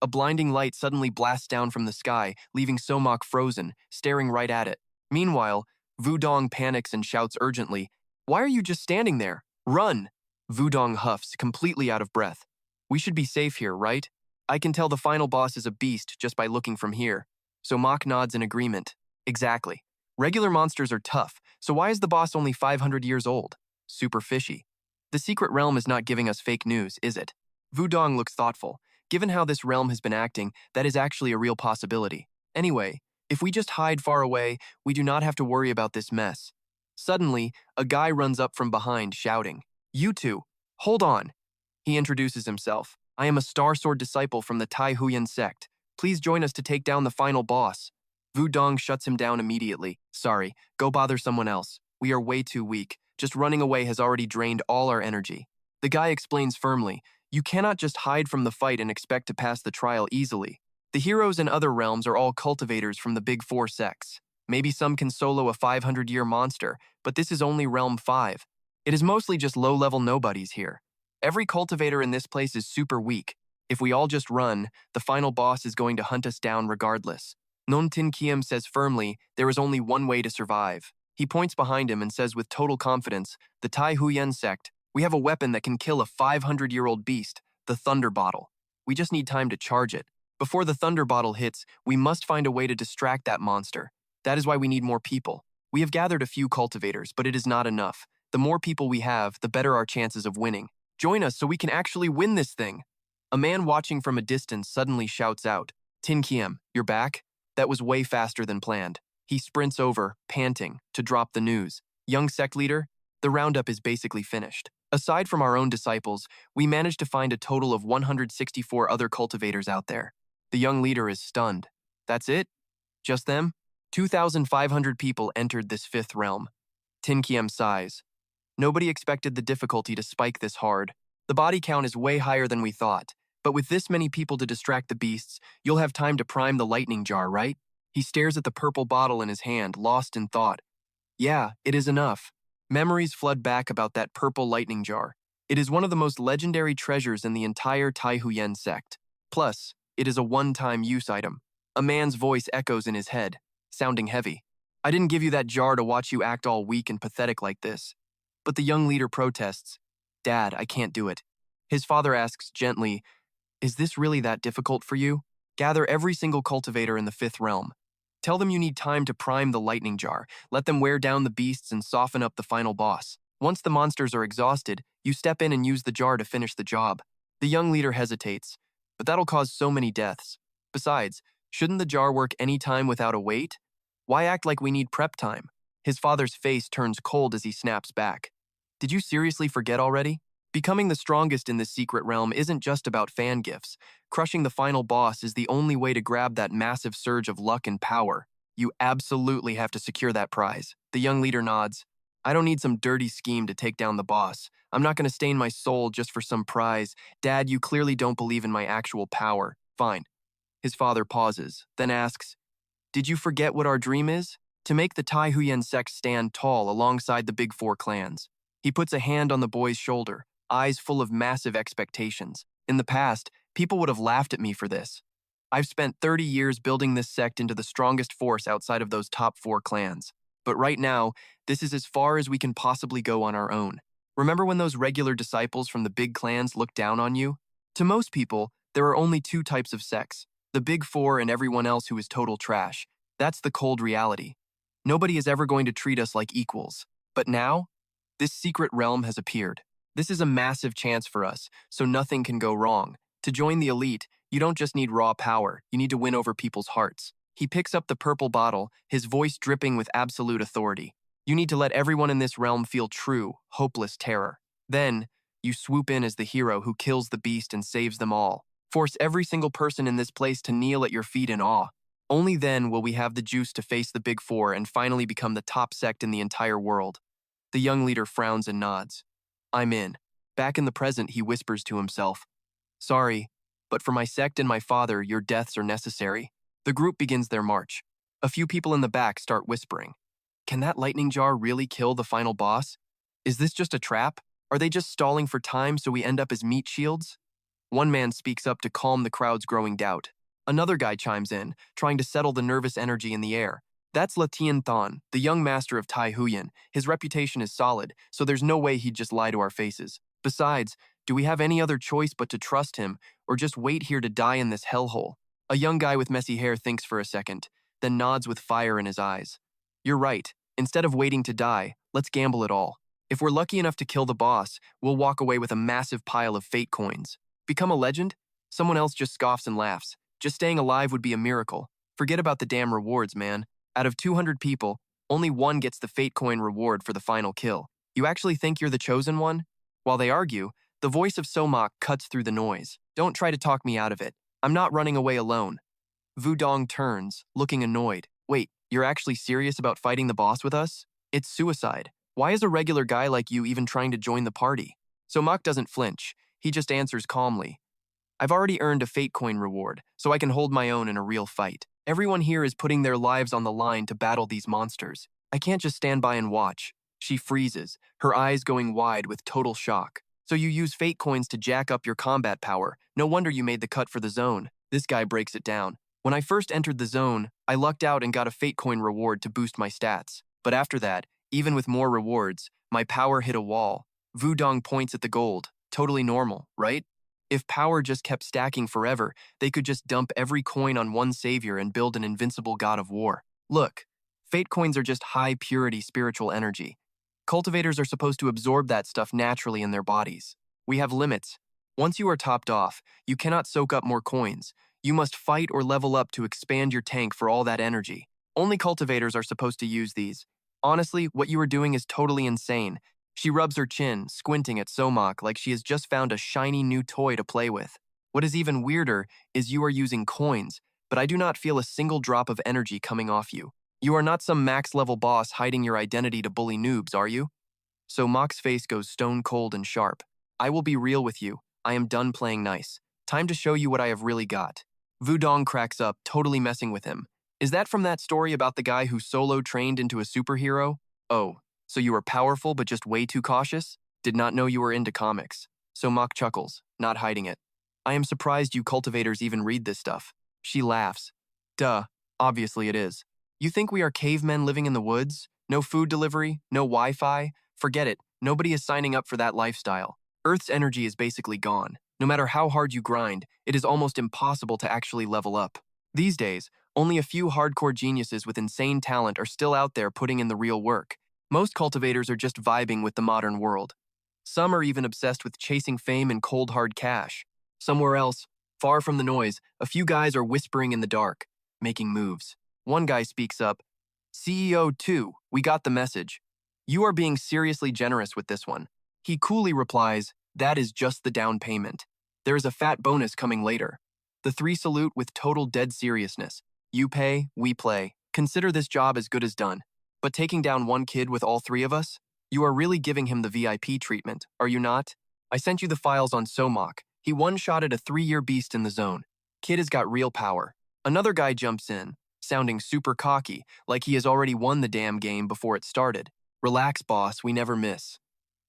A blinding light suddenly blasts down from the sky, leaving Somach frozen, staring right at it. Meanwhile, Vuong panics and shouts urgently, why are you just standing there? Run! Vuong huffs, completely out of breath. We should be safe here, right? I can tell the final boss is a beast just by looking from here. Somach nods in agreement. Exactly. Regular monsters are tough, so why is the boss only 500 years old? Super fishy. The secret realm is not giving us fake news, is it? Vuong looks thoughtful. Given how this realm has been acting, that is actually a real possibility. Anyway, if we just hide far away, we do not have to worry about this mess. Suddenly, a guy runs up from behind, shouting, you two, hold on. He introduces himself. I am a Star Sword disciple from the Tai Huyen sect. Please join us to take down the final boss. Vuong shuts him down immediately. Sorry, go bother someone else. We are way too weak. Just running away has already drained all our energy. The guy explains firmly, you cannot just hide from the fight and expect to pass the trial easily. The heroes in other realms are all cultivators from the big 4 sects. Maybe some can solo a 500-year monster, but this is only Realm 5. It is mostly just low-level nobodies here. Every cultivator in this place is super weak. If we all just run, the final boss is going to hunt us down regardless. Non Tin Kiem says firmly, there is only one way to survive. He points behind him and says with total confidence, the Tai Huyen sect, we have a weapon that can kill a 500-year-old beast, the Thunder Bottle. We just need time to charge it. Before the Thunder Bottle hits, we must find a way to distract that monster. That is why we need more people. We have gathered a few cultivators, but it is not enough. The more people we have, the better our chances of winning. Join us so we can actually win this thing. A man watching from a distance suddenly shouts out, Tin Kiem, you're back? That was way faster than planned. He sprints over, panting, to drop the news. Young sect leader, the roundup is basically finished. Aside from our own disciples, we managed to find a total of 164 other cultivators out there. The young leader is stunned. That's it? Just them? 2,500 people entered this 5th realm. Tin Kiem sighs. Nobody expected the difficulty to spike this hard. The body count is way higher than we thought. But with this many people to distract the beasts, you'll have time to prime the lightning jar, right? He stares at the purple bottle in his hand, lost in thought. Yeah, it is enough. Memories flood back about that purple lightning jar. It is one of the most legendary treasures in the entire Tai Huyen sect. Plus, it is a one-time use item. A man's voice echoes in his head, sounding heavy. I didn't give you that jar to watch you act all weak and pathetic like this. But the young leader protests. Dad, I can't do it. His father asks gently, is this really that difficult for you? Gather every single cultivator in the 5th realm. Tell them you need time to prime the lightning jar. Let them wear down the beasts and soften up the final boss. Once the monsters are exhausted, you step in and use the jar to finish the job. The young leader hesitates, but that'll cause so many deaths. Besides, shouldn't the jar work any time without a wait? Why act like we need prep time? His father's face turns cold as he snaps back. Did you seriously forget already? Becoming the strongest in this secret realm isn't just about fan gifts. Crushing the final boss is the only way to grab that massive surge of luck and power. You absolutely have to secure that prize. The young leader nods. I don't need some dirty scheme to take down the boss. I'm not going to stain my soul just for some prize. Dad, you clearly don't believe in my actual power. Fine. His father pauses, then asks, did you forget what our dream is? To make the Tai Huyen sect stand tall alongside the big 4 clans. He puts a hand on the boy's shoulder, eyes full of massive expectations. In the past, people would have laughed at me for this. I've spent 30 years building this sect into the strongest force outside of those top 4 clans. But right now, this is as far as we can possibly go on our own. Remember when those regular disciples from the big clans looked down on you? To most people, There are only two types of sex, the big four and everyone else who is total trash. That's the cold reality. Nobody is ever going to treat us like equals. But now, this secret realm has appeared. This is a massive chance for us, so nothing can go wrong. To join the elite, you don't just need raw power, you need to win over people's hearts. He picks up the purple bottle, his voice dripping with absolute authority. You need to let everyone in this realm feel true, hopeless terror. Then, you swoop in as the hero who kills the beast and saves them all. Force every single person in this place to kneel at your feet in awe. Only then will we have the juice to face the big four and finally become the top sect in the entire world. The young leader frowns and nods. I'm in. Back in the present, he whispers to himself. Sorry, but for my sect and my father, your deaths are necessary. The group begins their march. A few people in the back start whispering. Can that lightning jar really kill the final boss? Is this just a trap? Are they just stalling for time so we end up as meat shields? One man speaks up to calm the crowd's growing doubt. Another guy chimes in, trying to settle the nervous energy in the air. That's La Tien Thon, the young master of Tai Huyen. His reputation is solid, so there's no way he'd just lie to our faces. Besides, do we have any other choice but to trust him, or just wait here to die in this hellhole? A young guy with messy hair thinks for a second, then nods with fire in his eyes. You're right. Instead of waiting to die, let's gamble it all. If we're lucky enough to kill the boss, we'll walk away with a massive pile of fate coins. Become a legend? Someone else just scoffs and laughs. Just staying alive would be a miracle. Forget about the damn rewards, man. Out of 200 people, only one gets the fate coin reward for the final kill. You actually think you're the chosen one? While they argue, the voice of Somach cuts through the noise. Don't try to talk me out of it. I'm not running away alone. Vuong turns, looking annoyed. Wait, you're actually serious about fighting the boss with us? It's suicide. Why is a regular guy like you even trying to join the party? Somach doesn't flinch. He just answers calmly. I've already earned a fate coin reward, so I can hold my own in a real fight. Everyone here is putting their lives on the line to battle these monsters. I can't just stand by and watch. She freezes, her eyes going wide with total shock. So you use fate coins to jack up your combat power. No wonder you made the cut for the zone. This guy breaks it down. When I first entered the zone, I lucked out and got a fate coin reward to boost my stats. But after that, even with more rewards, my power hit a wall. Vuong points at the gold. Totally normal, right? If power just kept stacking forever, they could just dump every coin on one savior and build an invincible god of war. Look, fate coins are just high-purity spiritual energy. Cultivators are supposed to absorb that stuff naturally in their bodies. We have limits. Once you are topped off, you cannot soak up more coins. You must fight or level up to expand your tank for all that energy. Only cultivators are supposed to use these. Honestly, what you are doing is totally insane. She rubs her chin, squinting at Somach like she has just found a shiny new toy to play with. What is even weirder is you are using coins, but I do not feel a single drop of energy coming off you. You are not some max-level boss hiding your identity to bully noobs, are you? Somach's face goes stone cold and sharp. I will be real with you. I am done playing nice. Time to show you what I have really got. Vuong cracks up, totally messing with him. Is that from that story about the guy who solo trained into a superhero? Oh, so you are powerful but just way too cautious? Did not know you were into comics. Somach chuckles, not hiding it. I am surprised you cultivators even read this stuff. She laughs. Duh, obviously it is. You think we are cavemen living in the woods? No food delivery? No Wi-Fi? Forget it, nobody is signing up for that lifestyle. Earth's energy is basically gone. No matter how hard you grind, it is almost impossible to actually level up. These days, only a few hardcore geniuses with insane talent are still out there putting in the real work. Most cultivators are just vibing with the modern world. Some are even obsessed with chasing fame and cold hard cash. Somewhere else, far from the noise, a few guys are whispering in the dark, making moves. One guy speaks up. CEO 2, we got the message. You are being seriously generous with this one. He coolly replies, that is just the down payment. There is a fat bonus coming later. The three salute with total dead seriousness. You pay, we play. Consider this job as good as done. But taking down one kid with all three of us? You are really giving him the VIP treatment, are you not? I sent you the files on Somach. He one-shotted a 3-year beast in the zone. Kid has got real power. Another guy jumps in, sounding super cocky, like he has already won the damn game before it started. Relax, boss, we never miss.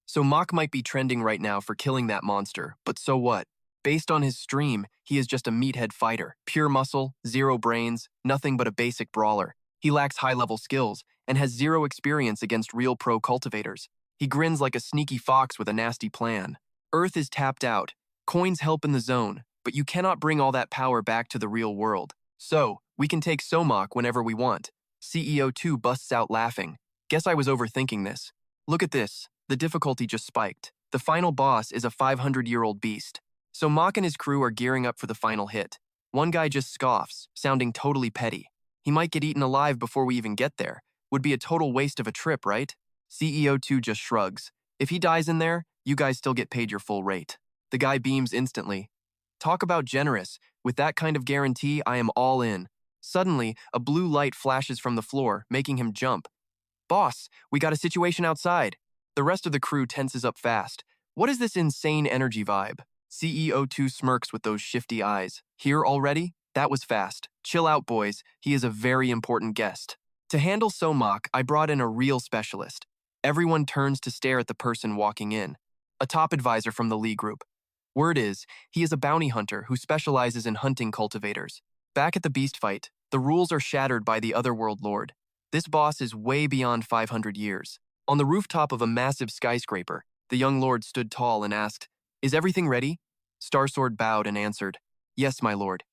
Somach might be trending right now for killing that monster, but so what? Based on his stream, he is just a meathead fighter. Pure muscle, zero brains, nothing but a basic brawler. He lacks high-level skills and has zero experience against real pro cultivators. He grins like a sneaky fox with a nasty plan. Earth is tapped out. Coins help in the zone, but you cannot bring all that power back to the real world. So, we can take Somach whenever we want. CEO2 busts out laughing. Guess I was overthinking this. Look at this. The difficulty just spiked. The final boss is a 500-year-old beast. So Mach and his crew are gearing up for the final hit. One guy just scoffs, sounding totally petty. He might get eaten alive before we even get there. Would be a total waste of a trip, right? CEO2 just shrugs. If he dies in there, you guys still get paid your full rate. The guy beams instantly. Talk about generous. With that kind of guarantee, I am all in. Suddenly, a blue light flashes from the floor, making him jump. Boss, we got a situation outside. The rest of the crew tenses up fast. What is this insane energy vibe? CEO2 smirks with those shifty eyes. Here already? That was fast. Chill out, boys. He is a very important guest. To handle Somach, I brought in a real specialist. Everyone turns to stare at the person walking in. A top advisor from the Lee group. Word is, he is a bounty hunter who specializes in hunting cultivators. Back at the beast fight, the rules are shattered by the otherworld lord. This boss is way beyond 500 years. On the rooftop of a massive skyscraper, the young lord stood tall and asked, "Is everything ready?" Starsword bowed and answered, "Yes, my lord."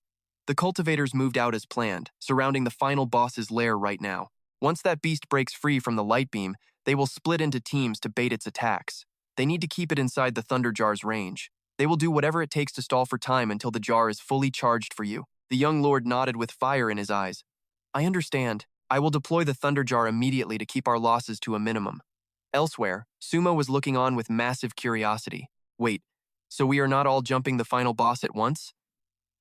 The cultivators moved out as planned, surrounding the final boss's lair right now. Once that beast breaks free from the light beam, they will split into teams to bait its attacks. They need to keep it inside the Thunder Jar's range. They will do whatever it takes to stall for time until the jar is fully charged for you. The young lord nodded with fire in his eyes. I understand. I will deploy the Thunder Jar immediately to keep our losses to a minimum. Elsewhere, Sumo was looking on with massive curiosity. Wait, so we are not all jumping the final boss at once?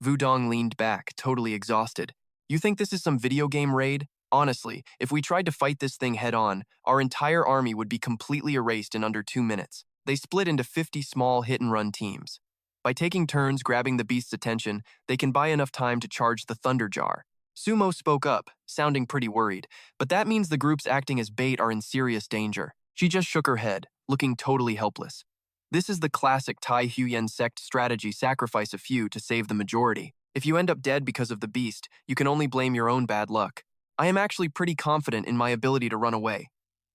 Vuong leaned back, totally exhausted. You think this is some video game raid? Honestly, if we tried to fight this thing head-on, our entire army would be completely erased in under 2 minutes. They split into 50 small hit-and-run teams. By taking turns grabbing the beast's attention, they can buy enough time to charge the Thunder Jar. Sumo spoke up, sounding pretty worried, but that means the groups acting as bait are in serious danger. She just shook her head, looking totally helpless. This is the classic Tai Huyen sect strategy: sacrifice a few to save the majority. If you end up dead because of the beast, you can only blame your own bad luck. I am actually pretty confident in my ability to run away.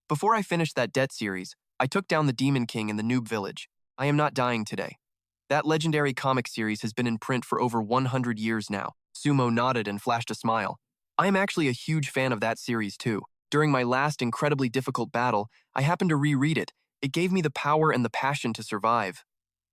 Before I finished that debt series, I took down the Demon King in the Noob Village. I am not dying today. That legendary comic series has been in print for over 100 years now. Sumo nodded and flashed a smile. I am actually a huge fan of that series too. During my last incredibly difficult battle, I happened to reread it. It gave me the power and the passion to survive.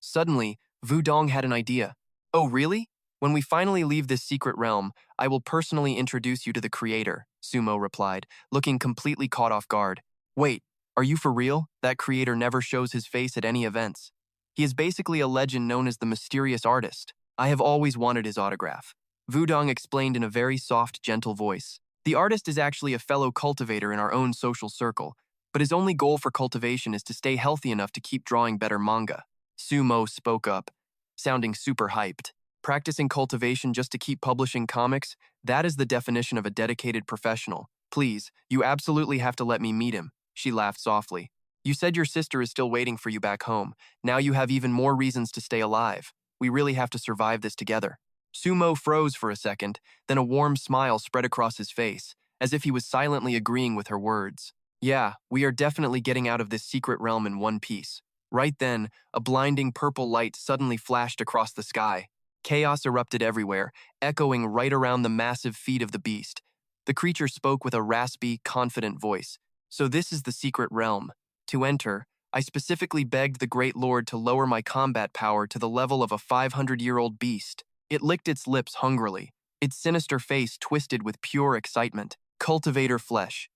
Suddenly, Vuong had an idea. Oh, really? When we finally leave this secret realm, I will personally introduce you to the creator, Sumo replied, looking completely caught off guard. Wait, are you for real? That creator never shows his face at any events. He is basically a legend known as the Mysterious Artist. I have always wanted his autograph. Vuong explained in a very soft, gentle voice. The artist is actually a fellow cultivator in our own social circle, but his only goal for cultivation is to stay healthy enough to keep drawing better manga. Sumo spoke up, sounding super hyped. Practicing cultivation just to keep publishing comics, that is the definition of a dedicated professional. Please, you absolutely have to let me meet him, she laughed softly. You said your sister is still waiting for you back home. Now you have even more reasons to stay alive. We really have to survive this together. Sumo froze for a second, then a warm smile spread across his face, as if he was silently agreeing with her words. Yeah, we are definitely getting out of this secret realm in one piece. Right then, a blinding purple light suddenly flashed across the sky. Chaos erupted everywhere, echoing right around the massive feet of the beast. The creature spoke with a raspy, confident voice. So this is the secret realm. To enter, I specifically begged the Great Lord to lower my combat power to the level of a 500-year-old beast. It licked its lips hungrily, its sinister face twisted with pure excitement. Cultivator flesh.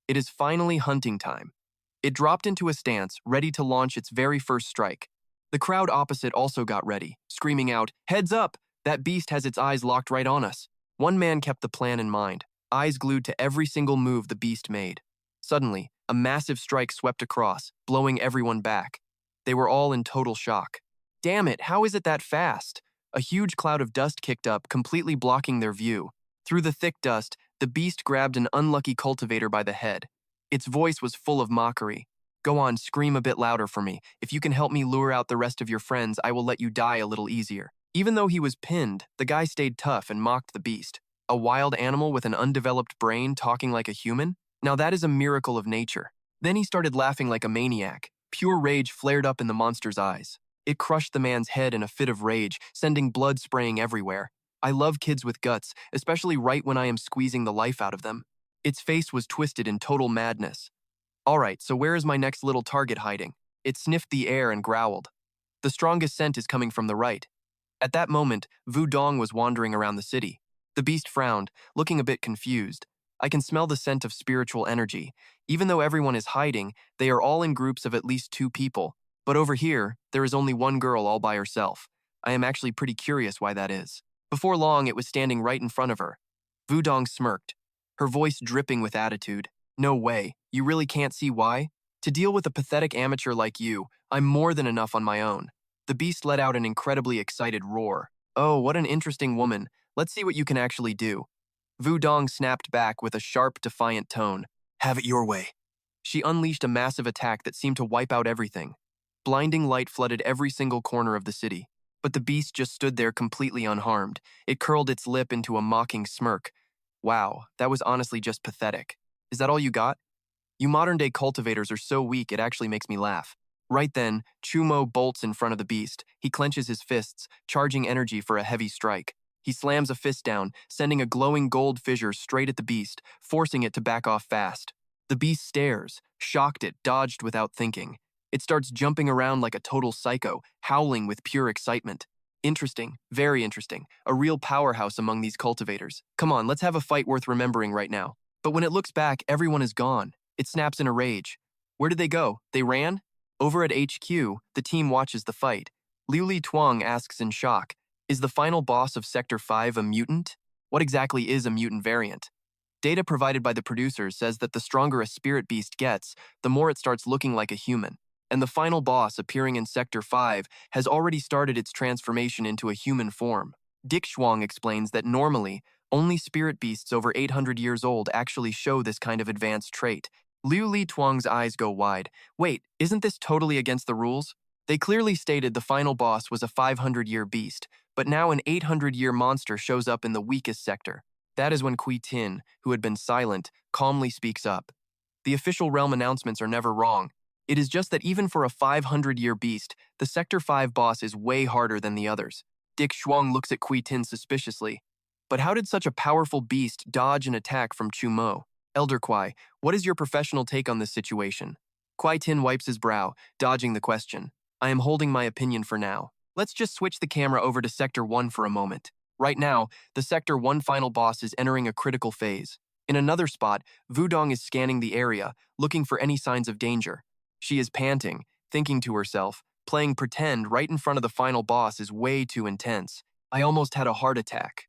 It is finally hunting time. It dropped into a stance, ready to launch its very first strike. The crowd opposite also got ready, screaming out, "Heads up! That beast has its eyes locked right on us." One man kept the plan in mind, eyes glued to every single move the beast made. Suddenly, a massive strike swept across, blowing everyone back. They were all in total shock. Damn it, how is it that fast? A huge cloud of dust kicked up, completely blocking their view. Through the thick dust, the beast grabbed an unlucky cultivator by the head. Its voice was full of mockery. Go on, scream a bit louder for me. If you can help me lure out the rest of your friends, I will let you die a little easier. Even though he was pinned, the guy stayed tough and mocked the beast. A wild animal with an undeveloped brain talking like a human? Now that is a miracle of nature. Then he started laughing like a maniac. Pure rage flared up in the monster's eyes. It crushed the man's head in a fit of rage, sending blood spraying everywhere. I love kids with guts, especially right when I am squeezing the life out of them. Its face was twisted in total madness. Alright, so where is my next little target hiding? It sniffed the air and growled. The strongest scent is coming from the right. At that moment, Vu Dong was wandering around the city. The beast frowned, looking a bit confused. I can smell the scent of spiritual energy. Even though everyone is hiding, they are all in groups of at least 2 people. But over here, there is only one girl all by herself. I am actually pretty curious why that is. Before long, it was standing right in front of her. Vu Dong smirked, her voice dripping with attitude. No way, you really can't see why? To deal with a pathetic amateur like you, I'm more than enough on my own. The beast let out an incredibly excited roar. Oh, what an interesting woman. Let's see what you can actually do. Vu Dong snapped back with a sharp, defiant tone. Have it your way. She unleashed a massive attack that seemed to wipe out everything. Blinding light flooded every single corner of the city. But the beast just stood there completely unharmed. It curled its lip into a mocking smirk. Wow, that was honestly just pathetic. Is that all you got? You modern-day cultivators are so weak it actually makes me laugh. Right then, Chu Mach bolts in front of the beast. He clenches his fists, charging energy for a heavy strike. He slams a fist down, sending a glowing gold fissure straight at the beast, forcing it to back off fast. The beast stares, shocked it, dodged without thinking. It starts jumping around like a total psycho, howling with pure excitement. Interesting, very interesting. A real powerhouse among these cultivators. Come on, let's have a fight worth remembering right now. But when it looks back, everyone is gone. It snaps in a rage. Where did they go? They ran? Over at HQ, the team watches the fight. Liu Li Tuang asks in shock, is the final boss of Sector 5 a mutant? What exactly is a mutant variant? Data provided by the producers says that the stronger a spirit beast gets, the more it starts looking like a human. And the final boss appearing in Sector 5 has already started its transformation into a human form. Dick Shuang explains that normally, only spirit beasts over 800 years old actually show this kind of advanced trait. Liu Li Tuang's eyes go wide. Wait, isn't this totally against the rules? They clearly stated the final boss was a 500-year beast, but now an 800-year monster shows up in the weakest sector. That is when Kui Tin, who had been silent, calmly speaks up. The official realm announcements are never wrong. It is just that even for a 500-year beast, the Sector 5 boss is way harder than the others. Dick Shuang looks at Kui Tin suspiciously. But how did such a powerful beast dodge an attack from Chu Mach? Elder Kwai, what is your professional take on this situation? Kwai Tin wipes his brow, dodging the question. I am holding my opinion for now. Let's just switch the camera over to Sector 1 for a moment. Right now, the Sector 1 final boss is entering a critical phase. In another spot, Vu Dong is scanning the area, looking for any signs of danger. She is panting, thinking to herself, playing pretend right in front of the final boss is way too intense. I almost had a heart attack.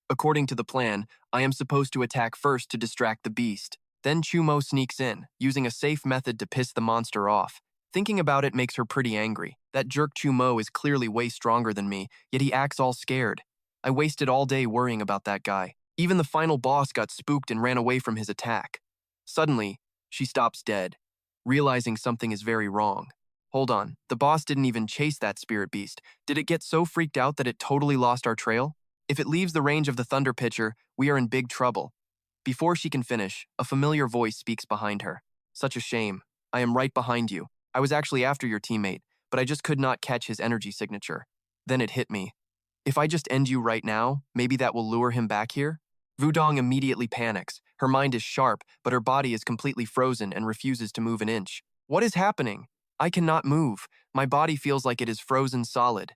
According to the plan, I am supposed to attack first to distract the beast. Then Chu Mach sneaks in, using a safe method to piss the monster off. Thinking about it makes her pretty angry. That jerk Chu Mach is clearly way stronger than me, yet he acts all scared. I wasted all day worrying about that guy. Even the final boss got spooked and ran away from his attack. Suddenly, she stops dead, realizing something is very wrong. Hold on, the boss didn't even chase that spirit beast. Did it get so freaked out that it totally lost our trail? If it leaves the range of the thunder pitcher, we are in big trouble. Before she can finish, a familiar voice speaks behind her. Such a shame. I am right behind you. I was actually after your teammate, but I just could not catch his energy signature. Then it hit me. If I just end you right now, maybe that will lure him back here? Vu Dong immediately panics. Her mind is sharp, but her body is completely frozen and refuses to move an inch. What is happening? I cannot move. My body feels like it is frozen solid.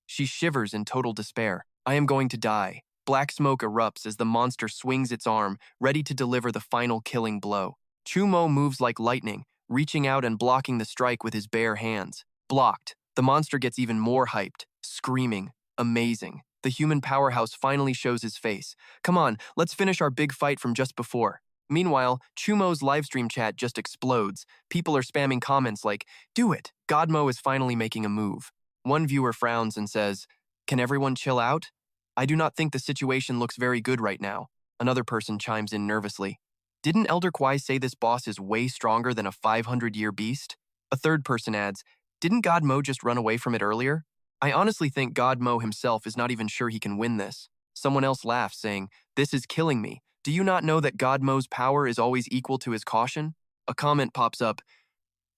She shivers in total despair. I am going to die. Black smoke erupts as the monster swings its arm, ready to deliver the final killing blow. Chu Mach moves like lightning, reaching out and blocking the strike with his bare hands. Blocked. The monster gets even more hyped, screaming. Amazing. The human powerhouse finally shows his face. Come on, let's finish our big fight from just before. Meanwhile, Chu Mach's livestream chat just explodes. People are spamming comments like, do it. Godmo is finally making a move. One viewer frowns and says, can everyone chill out? I do not think the situation looks very good right now. Another person chimes in nervously. Didn't Elder Kwai say this boss is way stronger than a 500-year beast? A third person adds, didn't God Mo just run away from it earlier? I honestly think God Mo himself is not even sure he can win this. Someone else laughs, saying, this is killing me. Do you not know that God Mo's power is always equal to his caution? A comment pops up,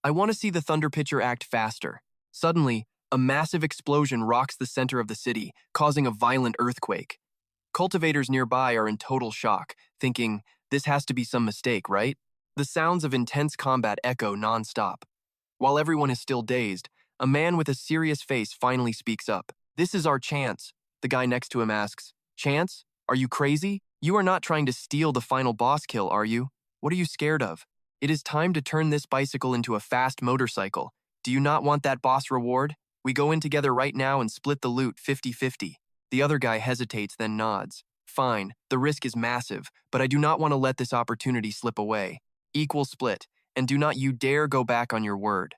I want to see the Thunder Pitcher act faster. Suddenly, A massive explosion rocks the center of the city, causing a violent earthquake. Cultivators nearby are in total shock, thinking, this has to be some mistake, right? The sounds of intense combat echo nonstop. While everyone is still dazed, a man with a serious face finally speaks up. This is our chance. The guy next to him asks, Chance? Are you crazy? You are not trying to steal the final boss kill, are you? What are you scared of? It is time to turn this bicycle into a fast motorcycle. Do you not want that boss reward? We go in together right now and split the loot 50-50. The other guy hesitates, then nods. Fine, the risk is massive, but I do not want to let this opportunity slip away. Equal split, and do not you dare go back on your word.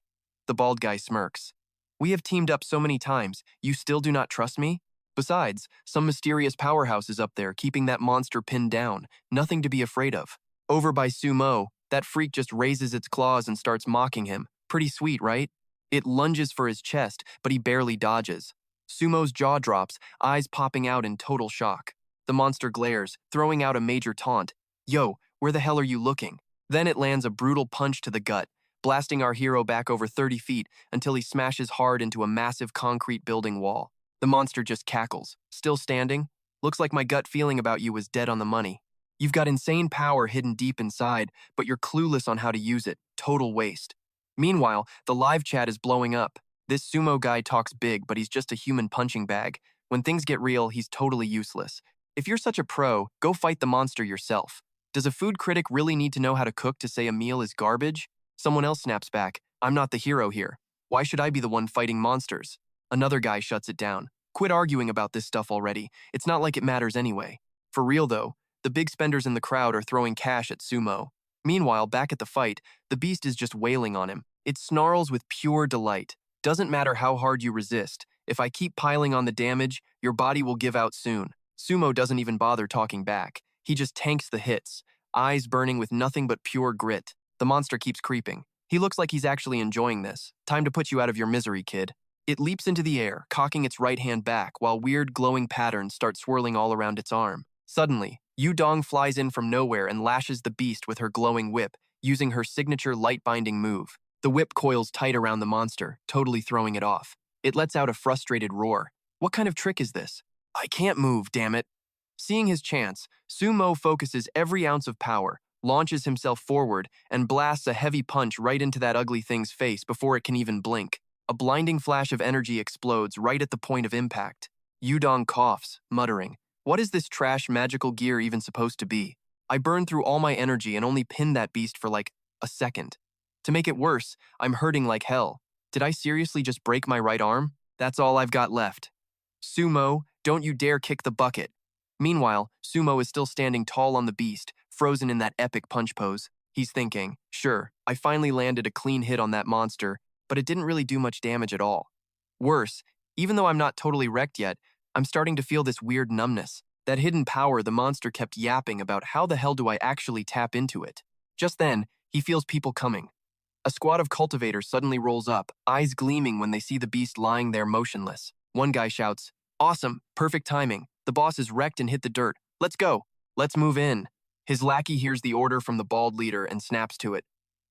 The bald guy smirks. We have teamed up so many times, you still do not trust me? Besides, some mysterious powerhouse is up there keeping that monster pinned down, nothing to be afraid of. Over by Sumo, that freak just raises its claws and starts mocking him. Pretty sweet, right? It lunges for his chest, but he barely dodges. Sumo's jaw drops, eyes popping out in total shock. The monster glares, throwing out a major taunt. Yo, where the hell are you looking? Then it lands a brutal punch to the gut, blasting our hero back over 30 feet until he smashes hard into a massive concrete building wall. The monster just cackles. Still standing? Looks like my gut feeling about you was dead on the money. You've got insane power hidden deep inside, but you're clueless on how to use it. Total waste. Meanwhile, the live chat is blowing up. This sumo guy talks big, but he's just a human punching bag. When things get real, he's totally useless. If you're such a pro, go fight the monster yourself. Does a food critic really need to know how to cook to say a meal is garbage? Someone else snaps back, I'm not the hero here. Why should I be the one fighting monsters? Another guy shuts it down. Quit arguing about this stuff already. It's not like it matters anyway. For real though, the big spenders in the crowd are throwing cash at Sumo. Meanwhile, back at the fight, the beast is just wailing on him. It snarls with pure delight. Doesn't matter how hard you resist. If I keep piling on the damage, your body will give out soon. Sumo doesn't even bother talking back. He just tanks the hits, eyes burning with nothing but pure grit. The monster keeps creeping. He looks like he's actually enjoying this. Time to put you out of your misery, kid. It leaps into the air, cocking its right hand back while weird glowing patterns start swirling all around its arm. Suddenly, Yudong flies in from nowhere and lashes the beast with her glowing whip, using her signature light-binding move. The whip coils tight around the monster, totally throwing it off. It lets out a frustrated roar. What kind of trick is this? I can't move, damn it. Seeing his chance, Sumo focuses every ounce of power, launches himself forward, and blasts a heavy punch right into that ugly thing's face before it can even blink. A blinding flash of energy explodes right at the point of impact. Yudong coughs, muttering, what is this trash magical gear even supposed to be? I burned through all my energy and only pinned that beast for like a second. To make it worse, I'm hurting like hell. Did I seriously just break my right arm? That's all I've got left. Sumo, don't you dare kick the bucket. Meanwhile, Sumo is still standing tall on the beast, frozen in that epic punch pose. He's thinking, sure, I finally landed a clean hit on that monster, but it didn't really do much damage at all. Worse, even though I'm not totally wrecked yet, I'm starting to feel this weird numbness. That hidden power the monster kept yapping about, how the hell do I actually tap into it? Just then, he feels people coming. A squad of cultivators suddenly rolls up, eyes gleaming when they see the beast lying there motionless. One guy shouts, awesome, perfect timing. The boss is wrecked and hit the dirt. Let's go. Let's move in. His lackey hears the order from the bald leader and snaps to it.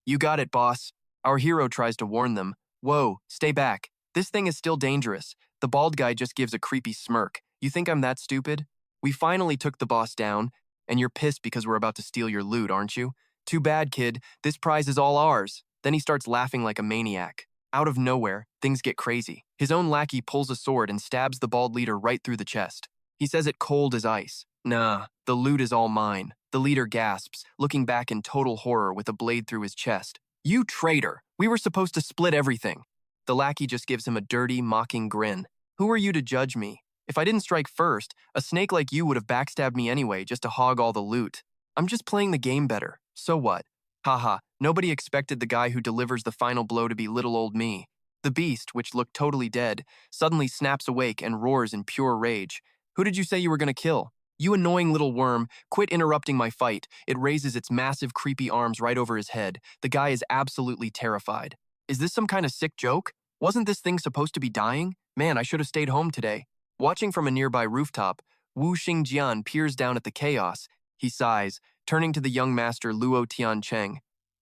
You got it, boss. Our hero tries to warn them. Whoa, stay back. This thing is still dangerous. The bald guy just gives a creepy smirk. You think I'm that stupid? We finally took the boss down, and you're pissed because we're about to steal your loot, aren't you? Too bad, kid. This prize is all ours. Then he starts laughing like a maniac. Out of nowhere, things get crazy. His own lackey pulls a sword and stabs the bald leader right through the chest. He says it cold as ice. Nah, the loot is all mine. The leader gasps, looking back in total horror with a blade through his chest. You traitor! We were supposed to split everything. The lackey just gives him a dirty, mocking grin. Who are you to judge me? If I didn't strike first, a snake like you would have backstabbed me anyway just to hog all the loot. I'm just playing the game better. So what? Haha, nobody expected the guy who delivers the final blow to be little old me. The beast, which looked totally dead, suddenly snaps awake and roars in pure rage. Who did you say you were gonna kill? You annoying little worm, quit interrupting my fight. It raises its massive, creepy arms right over his head. The guy is absolutely terrified. Is this some kind of sick joke? Wasn't this thing supposed to be dying? Man, I should have stayed home today. Watching from a nearby rooftop, Wu Xingjian peers down at the chaos. He sighs, turning to the young master Luo Tiancheng.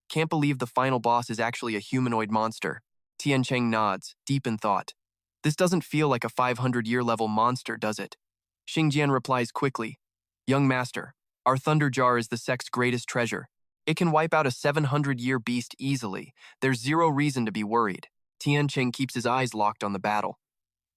Can't believe the final boss is actually a humanoid monster. Tiancheng nods, deep in thought. This doesn't feel like a 500-year level monster, does it? Xingjian replies quickly, Young master, our thunder jar is the sect's greatest treasure. It can wipe out a 700-year beast easily. There's zero reason to be worried. Tianqing keeps his eyes locked on the battle.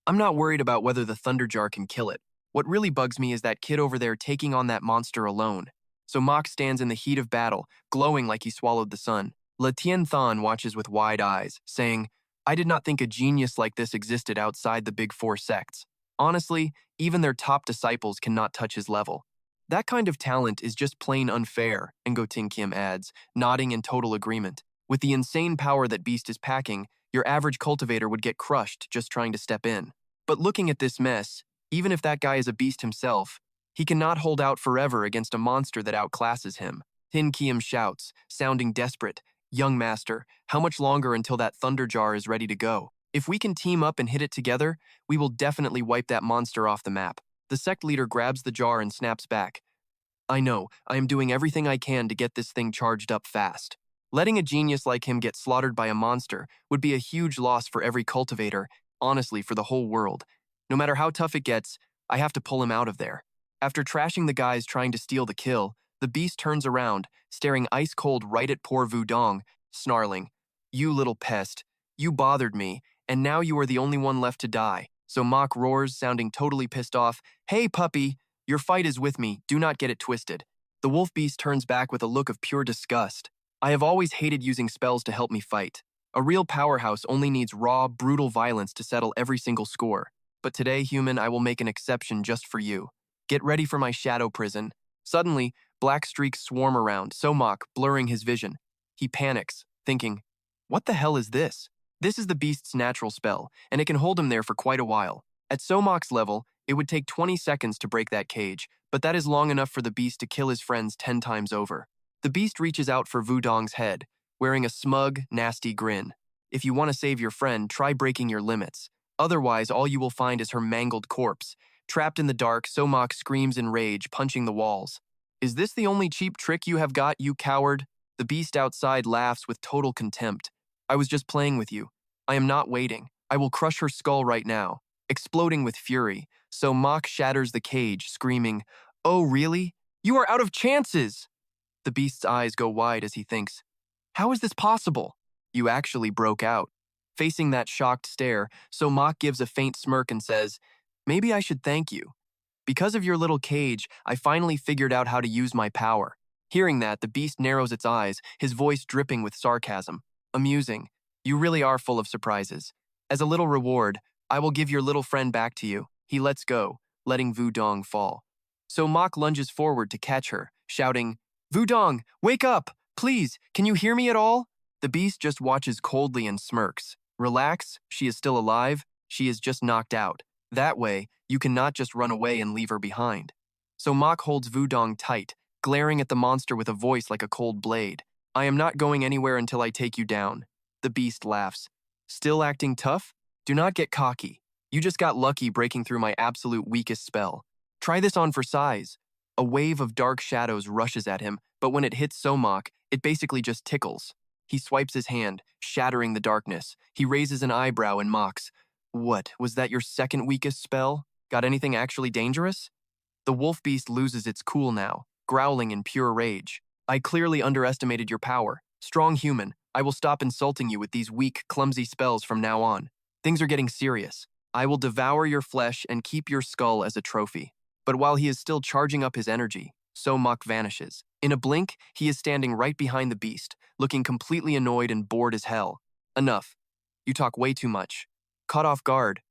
I'm not worried about whether the thunder jar can kill it. What really bugs me is that kid over there taking on that monster alone. So Mach stands in the heat of battle, glowing like he swallowed the sun. Le Tian watches with wide eyes, saying, I did not think a genius like this existed outside the big four sects. Honestly, even their top disciples cannot touch his level. That kind of talent is just plain unfair, Ngo Tingkim adds, nodding in total agreement. With the insane power that Beast is packing, your average cultivator would get crushed just trying to step in. But looking at this mess, even if that guy is a beast himself, he cannot hold out forever against a monster that outclasses him. Tin Kiem shouts, sounding desperate, Young master, how much longer until that thunder jar is ready to go? If we can team up and hit it together, we will definitely wipe that monster off the map. The sect leader grabs the jar and snaps back. I know, I am doing everything I can to get this thing charged up fast. Letting a genius like him get slaughtered by a monster would be a huge loss for every cultivator, honestly, for the whole world. No matter how tough it gets, I have to pull him out of there. After trashing the guys trying to steal the kill, the beast turns around, staring ice-cold right at poor Wudong, snarling, You little pest, you bothered me, and now you are the only one left to die. So Mach roars, sounding totally pissed off, Hey puppy, your fight is with me, do not get it twisted. The wolf beast turns back with a look of pure disgust. I have always hated using spells to help me fight. A real powerhouse only needs raw, brutal violence to settle every single score. But today, human, I will make an exception just for you. Get ready for my shadow prison. Suddenly, black streaks swarm around, Somach blurring his vision. He panics, thinking, What the hell is this? This is the beast's natural spell, and it can hold him there for quite a while. At Somach's level, it would take 20 seconds to break that cage, but that is long enough for the beast to kill his friends 10 times over. The beast reaches out for Wudong's head, wearing a smug, nasty grin. If you want to save your friend, try breaking your limits. Otherwise, all you will find is her mangled corpse. Trapped in the dark, Somach screams in rage, punching the walls. Is this the only cheap trick you have got, you coward? The beast outside laughs with total contempt. I was just playing with you. I am not waiting. I will crush her skull right now. Exploding with fury, Somach shatters the cage, screaming, Oh, really? You are out of chances! The beast's eyes go wide as he thinks, How is this possible? You actually broke out. Facing that shocked stare, Somach gives a faint smirk and says, Maybe I should thank you. Because of your little cage, I finally figured out how to use my power. Hearing that, the beast narrows its eyes, his voice dripping with sarcasm. Amusing. You really are full of surprises. As a little reward, I will give your little friend back to you. He lets go, letting Wudong fall. So Mach lunges forward to catch her, shouting, Wudong, wake up! Please, can you hear me at all? The beast just watches coldly and smirks. Relax, she is still alive, she is just knocked out. That way, you cannot just run away and leave her behind. So Mach holds Wudong tight, glaring at the monster with a voice like a cold blade. I am not going anywhere until I take you down. The beast laughs. Still acting tough? Do not get cocky. You just got lucky breaking through my absolute weakest spell. Try this on for size. A wave of dark shadows rushes at him, but when it hits Somach, it basically just tickles. He swipes his hand, shattering the darkness. He raises an eyebrow and mocks. What, was that your second weakest spell? Got anything actually dangerous? The wolf beast loses its cool now, growling in pure rage. I clearly underestimated your power. Strong human, I will stop insulting you with these weak, clumsy spells from now on. Things are getting serious. I will devour your flesh and keep your skull as a trophy. But while he is still charging up his energy, Somach vanishes. In a blink, he is standing right behind the beast, looking completely annoyed and bored as hell. Enough. You talk way too much. Caught off guard.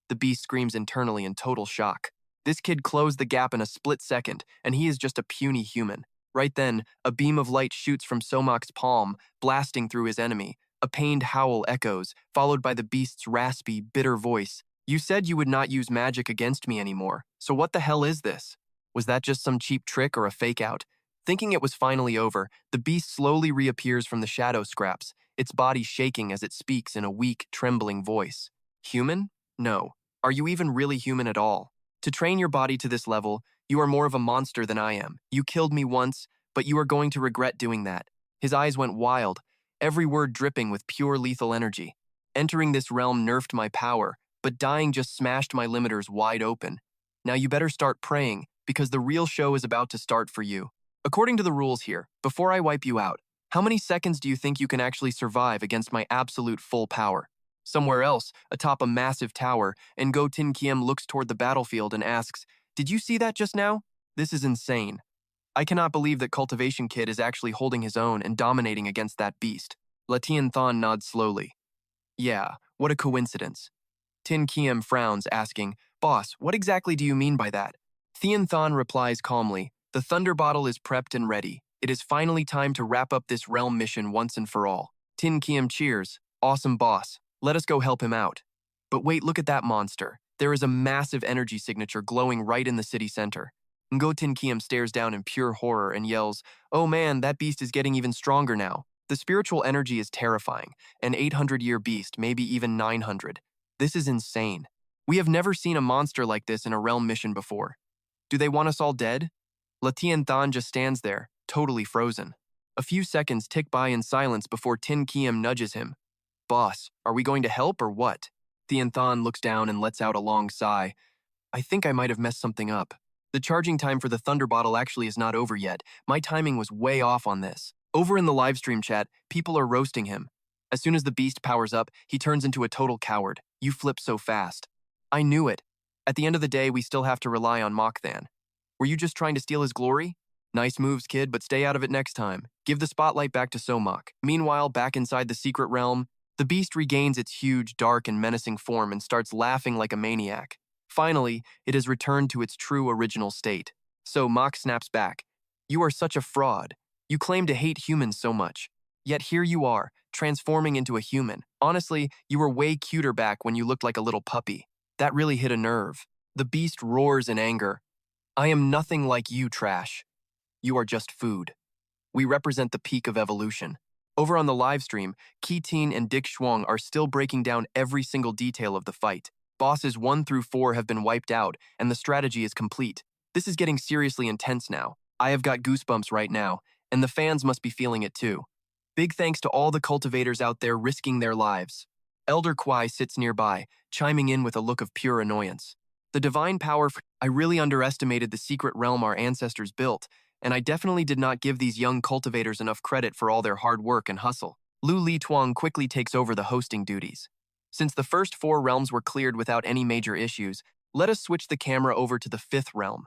The beast screams internally in total shock. This kid closed the gap in a split second, and he is just a puny human. Right then, a beam of light shoots from Somach's palm, blasting through his enemy. A pained howl echoes, followed by the beast's raspy, bitter voice. You said you would not use magic against me anymore, so what the hell is this? Was that just some cheap trick or a fake out? Thinking it was finally over, the beast slowly reappears from the shadow scraps, its body shaking as it speaks in a weak, trembling voice. Human? No. Are you even really human at all? To train your body to this level, you are more of a monster than I am. You killed me once, but you are going to regret doing that. His eyes went wild, every word dripping with pure lethal energy. Entering this realm nerfed my power, but dying just smashed my limiters wide open. Now you better start praying, because the real show is about to start for you. According to the rules here, before I wipe you out, how many seconds do you think you can actually survive against my absolute full power? Somewhere else, atop a massive tower, Ngo Tin Kiem looks toward the battlefield and asks, "Did you see that just now? This is insane. I cannot believe that Cultivation Kid is actually holding his own and dominating against that beast." Latian Thon nods slowly. "Yeah, what a coincidence." Tin Kiem frowns, asking, "Boss, what exactly do you mean by that?" Thien Thon replies calmly, "The Thunder Bottle is prepped and ready. It is finally time to wrap up this realm mission once and for all." Tin Kiem cheers, "Awesome, boss. Let us go help him out." But wait, look at that monster. There is a massive energy signature glowing right in the city center. Ngo Tin Kiem stares down in pure horror and yells, "Oh man, that beast is getting even stronger now. The spiritual energy is terrifying. An 800-year beast, maybe even 900. This is insane. We have never seen a monster like this in a realm mission before. Do they want us all dead?" Latian Than just stands there, totally frozen. A few seconds tick by in silence before Tin Kiem nudges him. "Boss, are we going to help or what?" Thien Than looks down and lets out a long sigh. "I think I might have messed something up. The charging time for the Thunder Bottle actually is not over yet. My timing was way off on this." Over in the livestream chat, people are roasting him. As soon as the beast powers up, he turns into a total coward. "You flip so fast." "I knew it. At the end of the day, we still have to rely on Mokthan. Were you just trying to steal his glory? Nice moves, kid, but stay out of it next time. Give the spotlight back to Somach." Meanwhile, back inside the secret realm, the beast regains its huge, dark, and menacing form and starts laughing like a maniac. Finally, it has returned to its true original state. So Mach snaps back. "You are such a fraud. You claim to hate humans so much. Yet here you are, transforming into a human. Honestly, you were way cuter back when you looked like a little puppy. That really hit a nerve." The beast roars in anger. "I am nothing like you, trash. You are just food. We represent the peak of evolution." Over on the livestream, Ki Teen and Dick Shuang are still breaking down every single detail of the fight. Bosses 1 through 4 have been wiped out, and the strategy is complete. This is getting seriously intense now. I have got goosebumps right now, and the fans must be feeling it too. Big thanks to all the cultivators out there risking their lives. Elder Kwai sits nearby, chiming in with a look of pure annoyance. "The divine power, I really underestimated the secret realm our ancestors built, and I definitely did not give these young cultivators enough credit for all their hard work and hustle." Lu Li Tuang quickly takes over the hosting duties. "Since the first 4 realms were cleared without any major issues, let us switch the camera over to the 5th realm.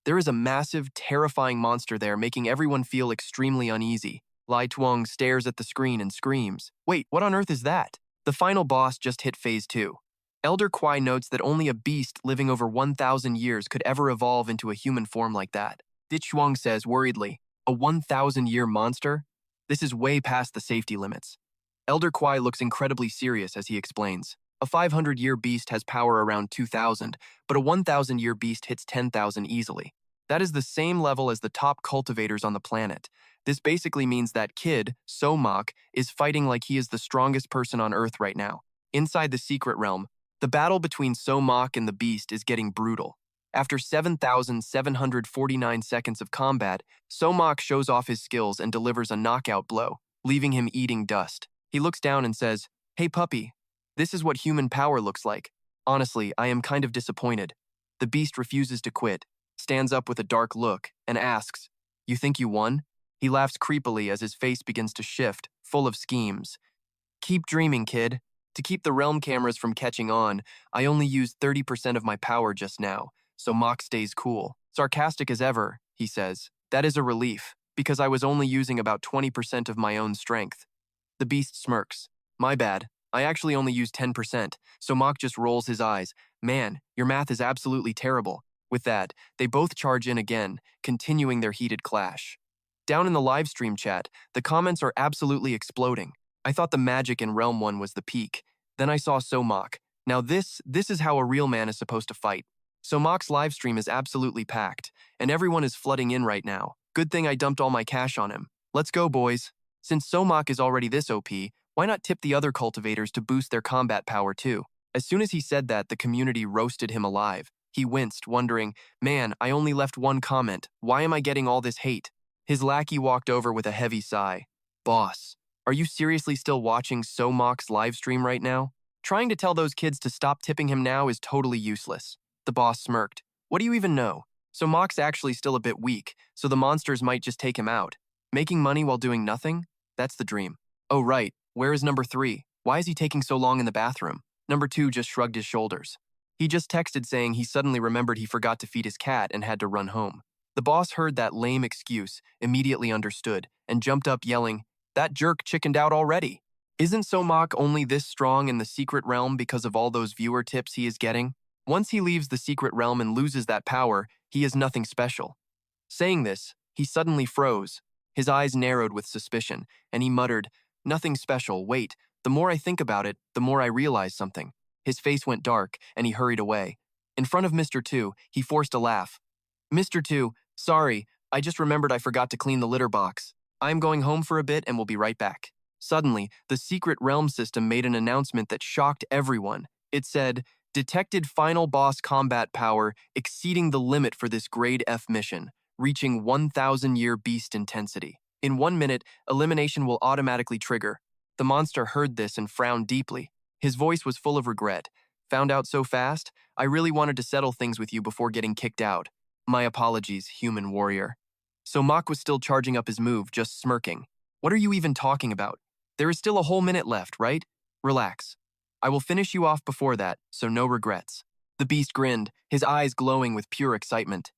There is a massive, terrifying monster there making everyone feel extremely uneasy." Lai Tuang stares at the screen and screams, "Wait, what on earth is that?" The final boss just hit phase 2. Elder Kwai notes that only a beast living over 1,000 years could ever evolve into a human form like that. Dit Shuang says worriedly, "A 1,000-year monster? This is way past the safety limits." Elder Kwai looks incredibly serious as he explains. "A 500-year beast has power around 2,000, but a 1,000-year beast hits 10,000 easily. That is the same level as the top cultivators on the planet. This basically means that kid, Somach, is fighting like he is the strongest person on Earth right now." Inside the secret realm, the battle between Somach and the beast is getting brutal. After 7,749 seconds of combat, Somach shows off his skills and delivers a knockout blow, leaving him eating dust. He looks down and says, "Hey puppy, this is what human power looks like. Honestly, I am kind of disappointed." The beast refuses to quit, stands up with a dark look, and asks, "You think you won?" He laughs creepily as his face begins to shift, full of schemes. "Keep dreaming, kid. To keep the realm cameras from catching on, I only used 30% of my power just now, so Mach stays cool." Sarcastic as ever, he says, "That is a relief, because I was only using about 20% of my own strength." The beast smirks. "My bad. I actually only used 10%, so Mach just rolls his eyes. Man, your math is absolutely terrible." With that, they both charge in again, continuing their heated clash. Down in the livestream chat, the comments are absolutely exploding. "I thought the magic in Realm 1 was the peak. Then I saw Somach. Now this is how a real man is supposed to fight." Somach's livestream is absolutely packed, and everyone is flooding in right now. Good thing I dumped all my cash on him. Let's go, boys. Since Somach is already this OP, why not tip the other cultivators to boost their combat power too? As soon as he said that, the community roasted him alive. He winced, wondering, "Man, I only left one comment. Why am I getting all this hate?" His lackey walked over with a heavy sigh. "Boss, are you seriously still watching Somach's livestream right now?" Trying to tell those kids to stop tipping him now is totally useless. The boss smirked. What do you even know? So Mach's actually still a bit weak, so the monsters might just take him out. Making money while doing nothing? That's the dream. Oh right, where is number 3? Why is he taking so long in the bathroom? Number 2 just shrugged his shoulders. He just texted saying he suddenly remembered he forgot to feed his cat and had to run home. The boss heard that lame excuse, immediately understood, and jumped up yelling, "That jerk chickened out already! Isn't Somach only this strong in the secret realm because of all those viewer tips he is getting? Once he leaves the secret realm and loses that power, he is nothing special." Saying this, he suddenly froze. His eyes narrowed with suspicion, and he muttered, "Nothing special, wait. The more I think about it, the more I realize something." His face went dark, and he hurried away. In front of Mr. 2, he forced a laugh. "Mr. 2, sorry, I just remembered I forgot to clean the litter box. I'm going home for a bit and will be right back." Suddenly, the secret realm system made an announcement that shocked everyone. It said, "Detected final boss combat power exceeding the limit for this grade F mission, reaching 1,000-year beast intensity. In 1 minute, elimination will automatically trigger." The monster heard this and frowned deeply. His voice was full of regret. "Found out so fast? I really wanted to settle things with you before getting kicked out. My apologies, human warrior." So Mach was still charging up his move, just smirking. "What are you even talking about? There is still a whole minute left, right? Relax. I will finish you off before that, so no regrets." The beast grinned, his eyes glowing with pure excitement.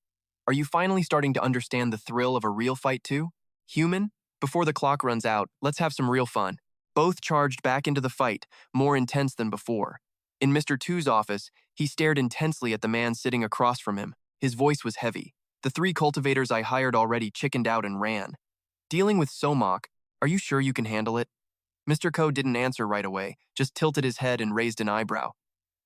"Are you finally starting to understand the thrill of a real fight too? Human? Before the clock runs out, let's have some real fun." Both charged back into the fight, more intense than before. In Mr. 2's office, he stared intensely at the man sitting across from him. His voice was heavy. "The 3 cultivators I hired already chickened out and ran. Dealing with Somach, are you sure you can handle it?" Mr. Ko didn't answer right away, just tilted his head and raised an eyebrow.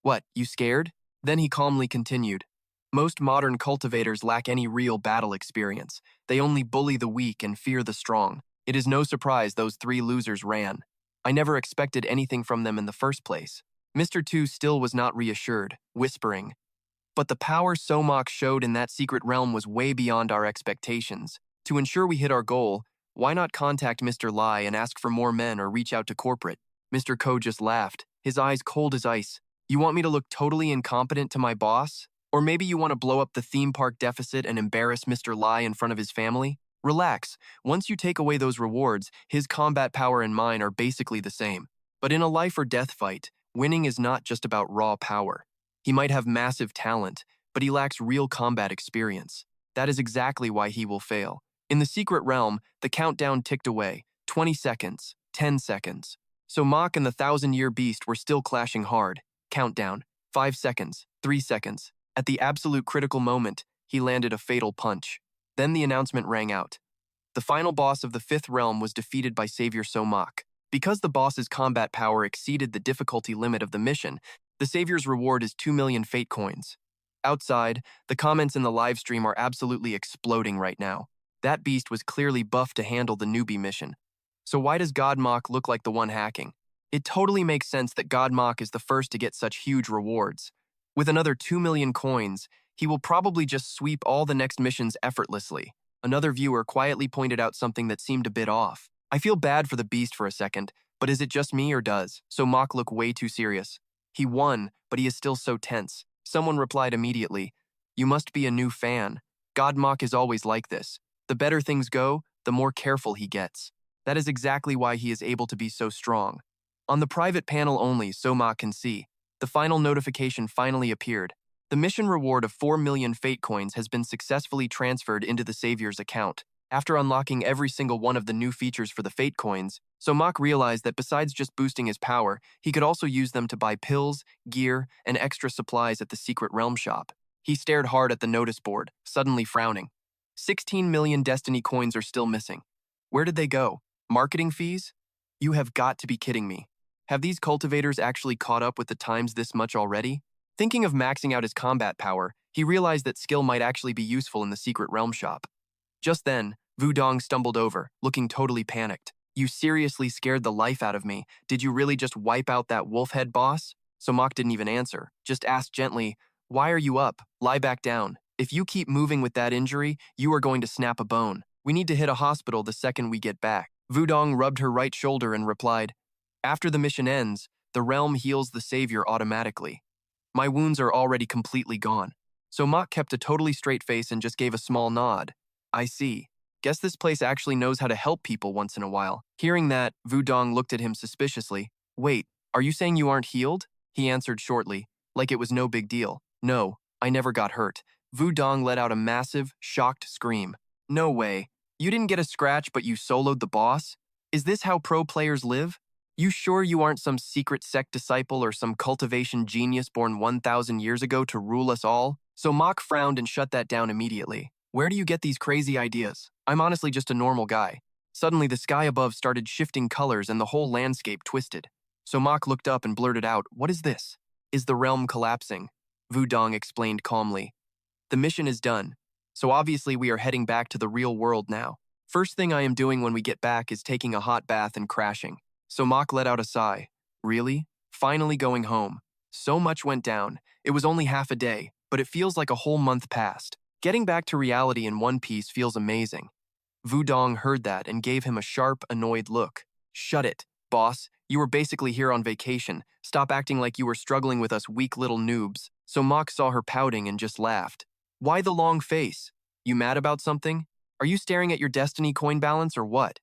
"What, you scared?" Then he calmly continued. "Most modern cultivators lack any real battle experience. They only bully the weak and fear the strong. It is no surprise those 3 losers ran. I never expected anything from them in the first place." Mr. 2 still was not reassured, whispering, "But the power Somach showed in that secret realm was way beyond our expectations. To ensure we hit our goal, why not contact Mr. Lai and ask for more men or reach out to corporate?" Mr. Ko just laughed, his eyes cold as ice. "You want me to look totally incompetent to my boss? Or maybe you want to blow up the theme park deficit and embarrass Mr. Lai in front of his family? Relax, once you take away those rewards, his combat power and mine are basically the same. But in a life or death fight, winning is not just about raw power. He might have massive talent, but he lacks real combat experience. That is exactly why he will fail." In the secret realm, the countdown ticked away. 20 seconds, 10 seconds. So Mach and the 1,000-year beast were still clashing hard. Countdown, 5 seconds, 3 seconds. At the absolute critical moment, he landed a fatal punch. Then the announcement rang out. The final boss of the 5th realm was defeated by Savior Somach. Because the boss's combat power exceeded the difficulty limit of the mission, the Savior's reward is 2 million fate coins. Outside, the comments in the livestream are absolutely exploding right now. That beast was clearly buffed to handle the newbie mission. So why does God Mach look like the one hacking? It totally makes sense that God Mach is the first to get such huge rewards. With another 2 million coins, he will probably just sweep all the next missions effortlessly. Another viewer quietly pointed out something that seemed a bit off. "I feel bad for the beast for a second, but is it just me or does Somach look way too serious? He won, but he is still so tense." Someone replied immediately, "You must be a new fan. God Mach is always like this. The better things go, the more careful he gets. That is exactly why he is able to be so strong." On the private panel only, Somach can see. The final notification finally appeared. The mission reward of 4 million fate coins has been successfully transferred into the Savior's account. After unlocking every single one of the new features for the fate coins, Somach realized that besides just boosting his power, he could also use them to buy pills, gear, and extra supplies at the secret realm shop. He stared hard at the notice board, suddenly frowning. 16 million destiny coins are still missing. Where did they go? Marketing fees? You have got to be kidding me. Have these cultivators actually caught up with the times this much already? Thinking of maxing out his combat power, he realized that skill might actually be useful in the secret realm shop. Just then, Vuong stumbled over, looking totally panicked. "You seriously scared the life out of me. Did you really just wipe out that wolf-head boss?" Somach didn't even answer, just asked gently, "Why are you up? Lie back down. If you keep moving with that injury, you are going to snap a bone. We need to hit a hospital the second we get back." Vuong rubbed her right shoulder and replied, "After the mission ends, The realm heals the savior automatically. My wounds are already completely gone. Somach kept a totally straight face and just gave a small nod. I see. Guess this place actually knows how to help people once in a while. Hearing that, Vuong looked at him suspiciously. Wait, are you saying you aren't healed? He answered shortly, like it was no big deal. No, I never got hurt. Vuong let out a massive, shocked scream. No way. You didn't get a scratch, but you soloed the boss? Is this how pro players live? You sure you aren't some secret sect disciple or some cultivation genius born 1,000 years ago to rule us all? Somach frowned and shut that down immediately. Where do you get these crazy ideas? I'm honestly just a normal guy. Suddenly, the sky above started shifting colors and the whole landscape twisted. Somach looked up and blurted out, "What is this?" "Is the realm collapsing?" Vuong explained calmly. "The mission is done, so obviously we are heading back to the real world now. First thing I am doing when we get back is taking a hot bath and crashing." Somach let out a sigh. Really? Finally going home. So much went down. It was only half a day, but it feels like a whole month passed. Getting back to reality in one piece feels amazing. Vuong heard that and gave him a sharp, annoyed look. "Shut it, boss. You were basically here on vacation. Stop acting like you were struggling with us weak little noobs." Somach saw her pouting and just laughed. "Why the long face? You mad about something? Are you staring at your Destiny coin balance or what?"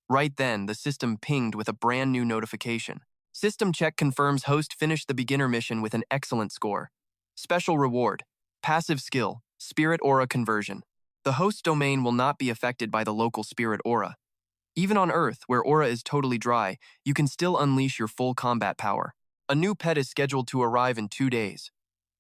Right then, the system pinged with a brand new notification. System check confirms host finished the beginner mission with an excellent score. Special reward. Passive skill. Spirit aura conversion. The host domain will not be affected by the local spirit aura. Even on Earth, where aura is totally dry, you can still unleash your full combat power. A new pet is scheduled to arrive in 2 days.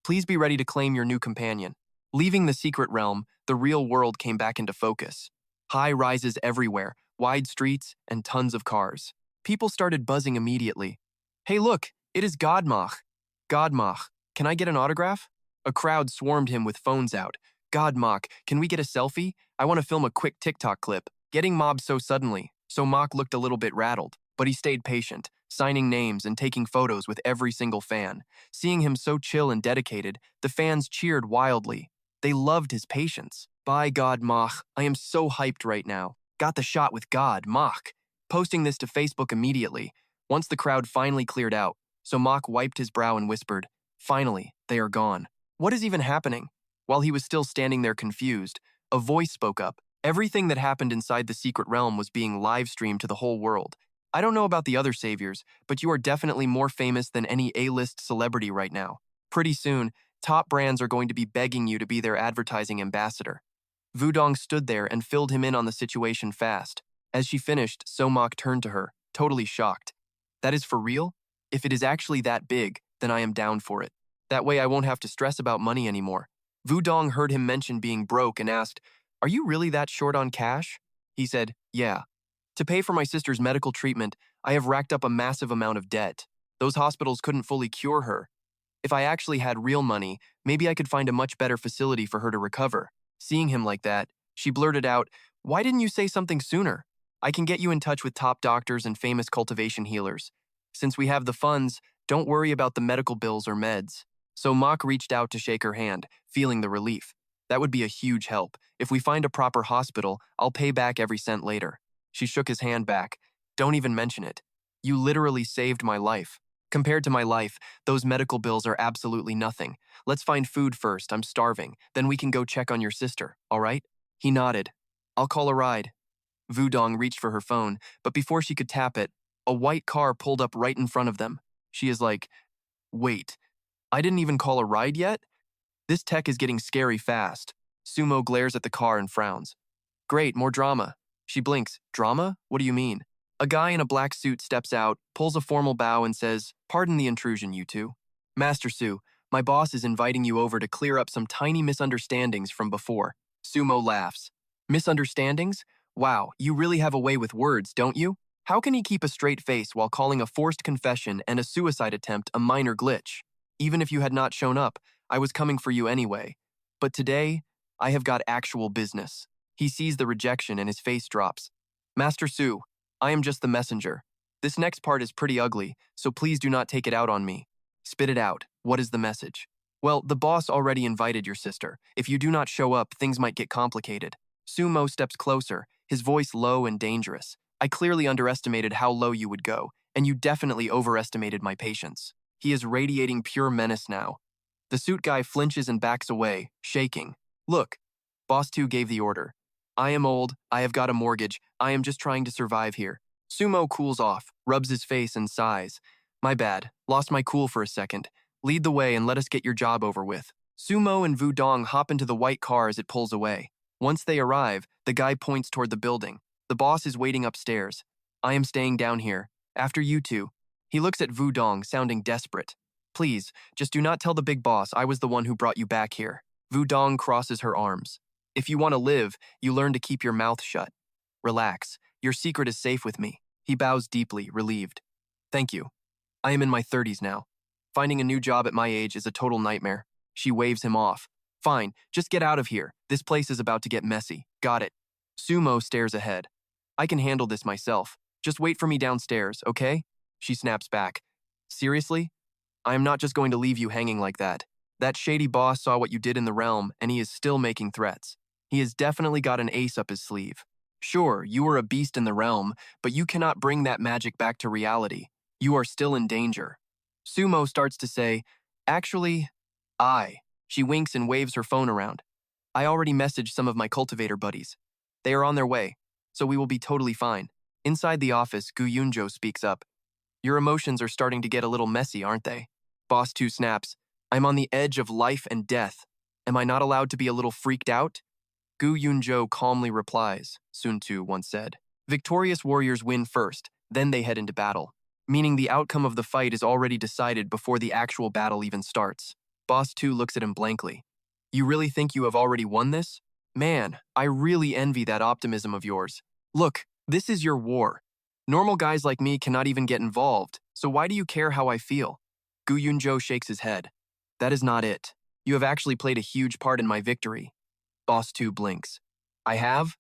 Please be ready to claim your new companion. Leaving the secret realm, the real world came back into focus. High rises everywhere, wide streets, and tons of cars. People started buzzing immediately. "Hey look, it is Godmach. Godmach, can I get an autograph?" A crowd swarmed him with phones out. "Godmach, can we get a selfie? I want to film a quick TikTok clip." Getting mobbed so suddenly, Somach looked a little bit rattled, but he stayed patient, signing names and taking photos with every single fan. Seeing him so chill and dedicated, the fans cheered wildly. They loved his patience. "By God, Mach, I am so hyped right now. Got the shot with God, Mach." Posting this to Facebook immediately. Once the crowd finally cleared out, Somach wiped his brow and whispered, "Finally, they are gone." What is even happening? While he was still standing there confused, a voice spoke up. Everything that happened inside the secret realm was being live-streamed to the whole world. "I don't know about the other saviors, but you are definitely more famous than any A-list celebrity right now. Pretty soon, top brands are going to be begging you to be their advertising ambassador." Vuong stood there and filled him in on the situation fast. As she finished, Somach turned to her, totally shocked. "That is for real? If it is actually that big, then I am down for it. That way I won't have to stress about money anymore." Vuong heard him mention being broke and asked, "Are you really that short on cash?" He said, "Yeah. To pay for my sister's medical treatment, I have racked up a massive amount of debt. Those hospitals couldn't fully cure her. If I actually had real money, maybe I could find a much better facility for her to recover." Seeing him like that, she blurted out, "Why didn't you say something sooner? I can get you in touch with top doctors and famous cultivation healers. Since we have the funds, don't worry about the medical bills or meds." So Mach reached out to shake her hand, feeling the relief. "That would be a huge help. If we find a proper hospital, I'll pay back every cent later." She shook his hand back. "Don't even mention it. You literally saved my life. Compared to my life, those medical bills are absolutely nothing. Let's find food first, I'm starving. Then we can go check on your sister, all right?" He nodded. "I'll call a ride." Vuong reached for her phone, but before she could tap it, a white car pulled up right in front of them. She is like, "Wait, I didn't even call a ride yet?" This tech is getting scary fast. Sumo glares at the car and frowns. "Great, more drama." She blinks. "Drama? What do you mean?" A guy in a black suit steps out, pulls a formal bow and says, "Pardon the intrusion, you two. Master Su, my boss is inviting you over to clear up some tiny misunderstandings from before." Sumo laughs. "Misunderstandings? Wow, you really have a way with words, don't you?" How can he keep a straight face while calling a forced confession and a suicide attempt a minor glitch? "Even if you had not shown up, I was coming for you anyway. But today, I have got actual business." He sees the rejection and his face drops. "Master Su, I am just the messenger. This next part is pretty ugly, so please do not take it out on me." "Spit it out. What is the message?" "Well, the boss already invited your sister. If you do not show up, things might get complicated." Sumo steps closer, his voice low and dangerous. "I clearly underestimated how low you would go. and you definitely overestimated my patience. He is radiating pure menace now. The suit guy flinches and backs away, shaking. Look, Boss 2 gave the order. I am old, I have got a mortgage, I am just trying to survive here. Sumo cools off, rubs his face and sighs. My bad, lost my cool for a second. Lead the way and let us get your job over with. Sumo and Vuong hop into the white car as it pulls away. Once they arrive, the guy points toward the building. The boss is waiting upstairs. I am staying down here. After you two. He looks at Vuong, sounding desperate. Please, just do not tell the big boss I was the one who brought you back here. Vuong crosses her arms. If you want to live, you learn to keep your mouth shut. Relax. Your secret is safe with me. He bows deeply, relieved. Thank you. I am in my 30s now. Finding a new job at my age is a total nightmare. She waves him off. Fine, just get out of here. This place is about to get messy. Got it. Sumo stares ahead. I can handle this myself. Just wait for me downstairs, okay? She snaps back. Seriously? I am not just going to leave you hanging like that. That shady boss saw what you did in the realm, and he is still making threats. He has definitely got an ace up his sleeve. Sure, you were a beast in the realm, but you cannot bring that magic back to reality. You are still in danger. Sumo starts to say, actually, She winks and waves her phone around. I already messaged some of my cultivator buddies. They are on their way, so we will be totally fine. Inside the office, Gu Yunjo speaks up. Your emotions are starting to get a little messy, aren't they? Boss 2 snaps. I'm on the edge of life and death. Am I not allowed to be a little freaked out? Gu Yunjo calmly replies, Sun Tu once said. Victorious warriors win first, then they head into battle. Meaning the outcome of the fight is already decided before the actual battle even starts. Boss 2 looks at him blankly. You really think you have already won this? Man, I really envy that optimism of yours. Look, this is your war. Normal guys like me cannot even get involved, so why do you care how I feel? Gu Yunjo shakes his head. That is not it. You have actually played a huge part in my victory. Boss 2 blinks. I have?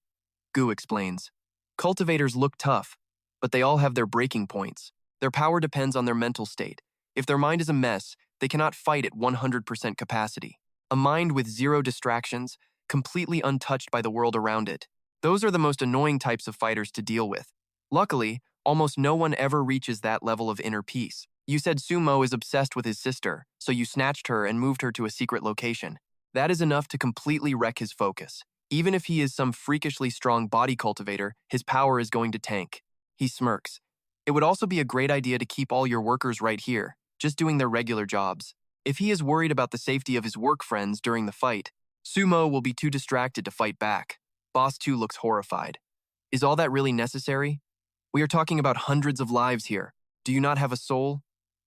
Gu explains. Cultivators look tough, but they all have their breaking points. Their power depends on their mental state. If their mind is a mess, they cannot fight at 100% capacity. A mind with zero distractions, completely untouched by the world around it. Those are the most annoying types of fighters to deal with. Luckily, almost no one ever reaches that level of inner peace. You said Sumo is obsessed with his sister, so you snatched her and moved her to a secret location. That is enough to completely wreck his focus. Even if he is some freakishly strong body cultivator, his power is going to tank. He smirks. It would also be a great idea to keep all your workers right here, just doing their regular jobs. If he is worried about the safety of his work friends during the fight, Sumo will be too distracted to fight back. Boss 2 looks horrified. Is all that really necessary? We are talking about hundreds of lives here. Do you not have a soul?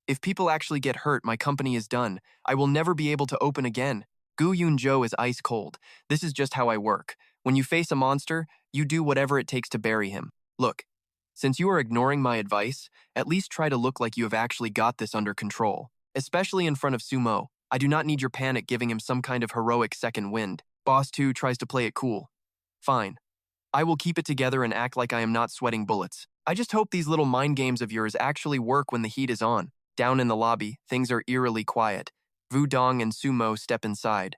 If people actually get hurt, my company is done. I will never be able to open again. Gu Yunjo is ice cold. This is just how I work. When you face a monster, you do whatever it takes to bury him. Look, since you are ignoring my advice, at least try to look like you have actually got this under control. Especially in front of Sumo. I do not need your panic giving him some kind of heroic second wind. Boss 2 tries to play it cool. Fine. I will keep it together and act like I am not sweating bullets. I just hope these little mind games of yours actually work when the heat is on. Down in the lobby, things are eerily quiet. Vuong and Sumo step inside.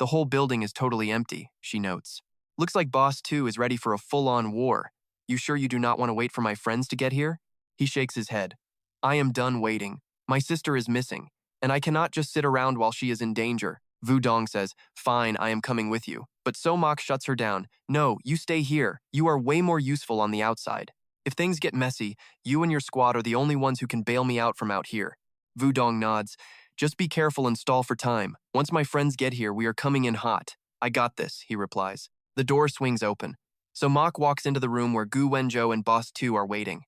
The whole building is totally empty, she notes. Looks like Boss 2 is ready for a full-on war. You sure you do not want to wait for my friends to get here? He shakes his head. I am done waiting. My sister is missing, and I cannot just sit around while she is in danger. Vuong says, fine, I am coming with you. But Somach shuts her down. No, you stay here. You are way more useful on the outside. If things get messy, you and your squad are the only ones who can bail me out from out here. Vuong nods. Just be careful and stall for time. Once my friends get here, we are coming in hot. I got this, he replies. The door swings open. Somach walks into the room where Gu Wenjo and Boss 2 are waiting.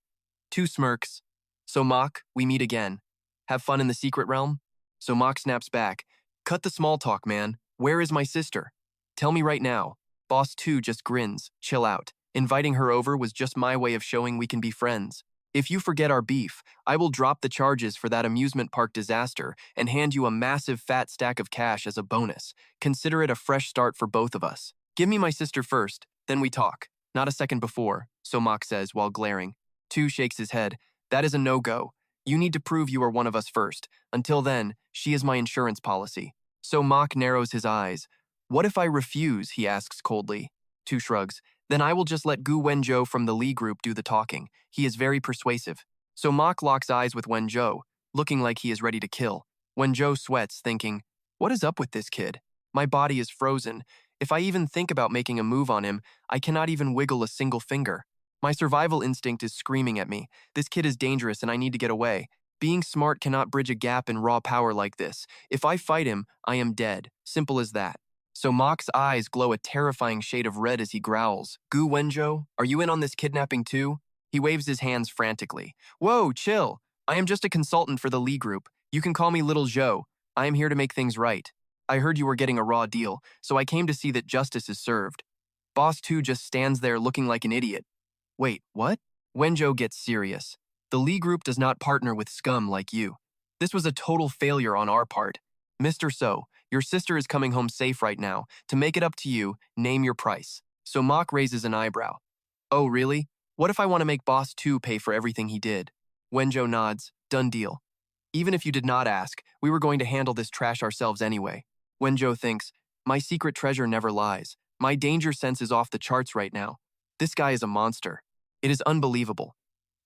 2 smirks. Somach, we meet again. Have fun in the secret realm? Somach snaps back. Cut the small talk, man. Where is my sister? Tell me right now. Boss 2 just grins. Chill out. Inviting her over was just my way of showing we can be friends. If you forget our beef, I will drop the charges for that amusement park disaster and hand you a massive fat stack of cash as a bonus. Consider it a fresh start for both of us. Give me my sister first, then we talk. Not a second before, Somach says while glaring. 2 shakes his head. That is a no-go. You need to prove you are one of us first. Until then, she is my insurance policy. Somach narrows his eyes. What if I refuse, he asks coldly. 2 shrugs. Then I will just let Gu Wenjo from the Lee group do the talking. He is very persuasive. So Mach locks eyes with Wenzhou, looking like he is ready to kill. Wenzhou sweats, thinking, what is up with this kid? My body is frozen. If I even think about making a move on him, I cannot even wiggle a single finger. My survival instinct is screaming at me. This kid is dangerous and I need to get away. Being smart cannot bridge a gap in raw power like this. If I fight him, I am dead. Simple as that. So Mach's eyes glow a terrifying shade of red as he growls. Gu Wenzhou, are you in on this kidnapping too? He waves his hands frantically. Whoa, chill. I am just a consultant for the Lee Group. You can call me Little Zhou. I am here to make things right. I heard you were getting a raw deal, so I came to see that justice is served. Boss 2 just stands there looking like an idiot. Wait, what? Wenzhou gets serious. The Lee Group does not partner with scum like you. This was a total failure on our part. Mr. So, your sister is coming home safe right now. To make it up to you, name your price. So Mach raises an eyebrow. Oh, really? What if I want to make Boss 2 pay for everything he did? Wenzhou nods. Done deal. Even if you did not ask, we were going to handle this trash ourselves anyway. Wenzhou thinks, my secret treasure never lies. My danger sense is off the charts right now. This guy is a monster. It is unbelievable.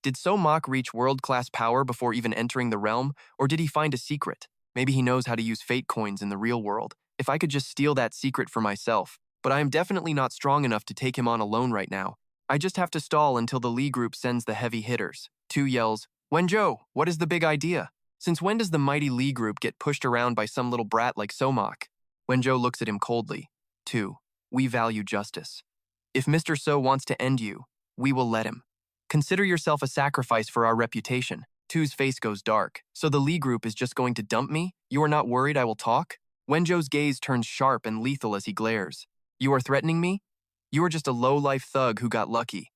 Did So Mach reach world-class power before even entering the realm, or did he find a secret? Maybe he knows how to use fate coins in the real world. If I could just steal that secret for myself. But I am definitely not strong enough to take him on alone right now. I just have to stall until the Lee Group sends the heavy hitters. 2 yells, Wenzhou, what is the big idea? Since when does the mighty Lee Group get pushed around by some little brat like So Mach? Wenzhou looks at him coldly. 2. We value justice. If Mr. So wants to end you, we will let him. Consider yourself a sacrifice for our reputation. 2's face goes dark. So the Lee Group is just going to dump me? You are not worried I will talk? Wenzhou's gaze turns sharp and lethal as he glares. You are threatening me? You are just a low-life thug who got lucky.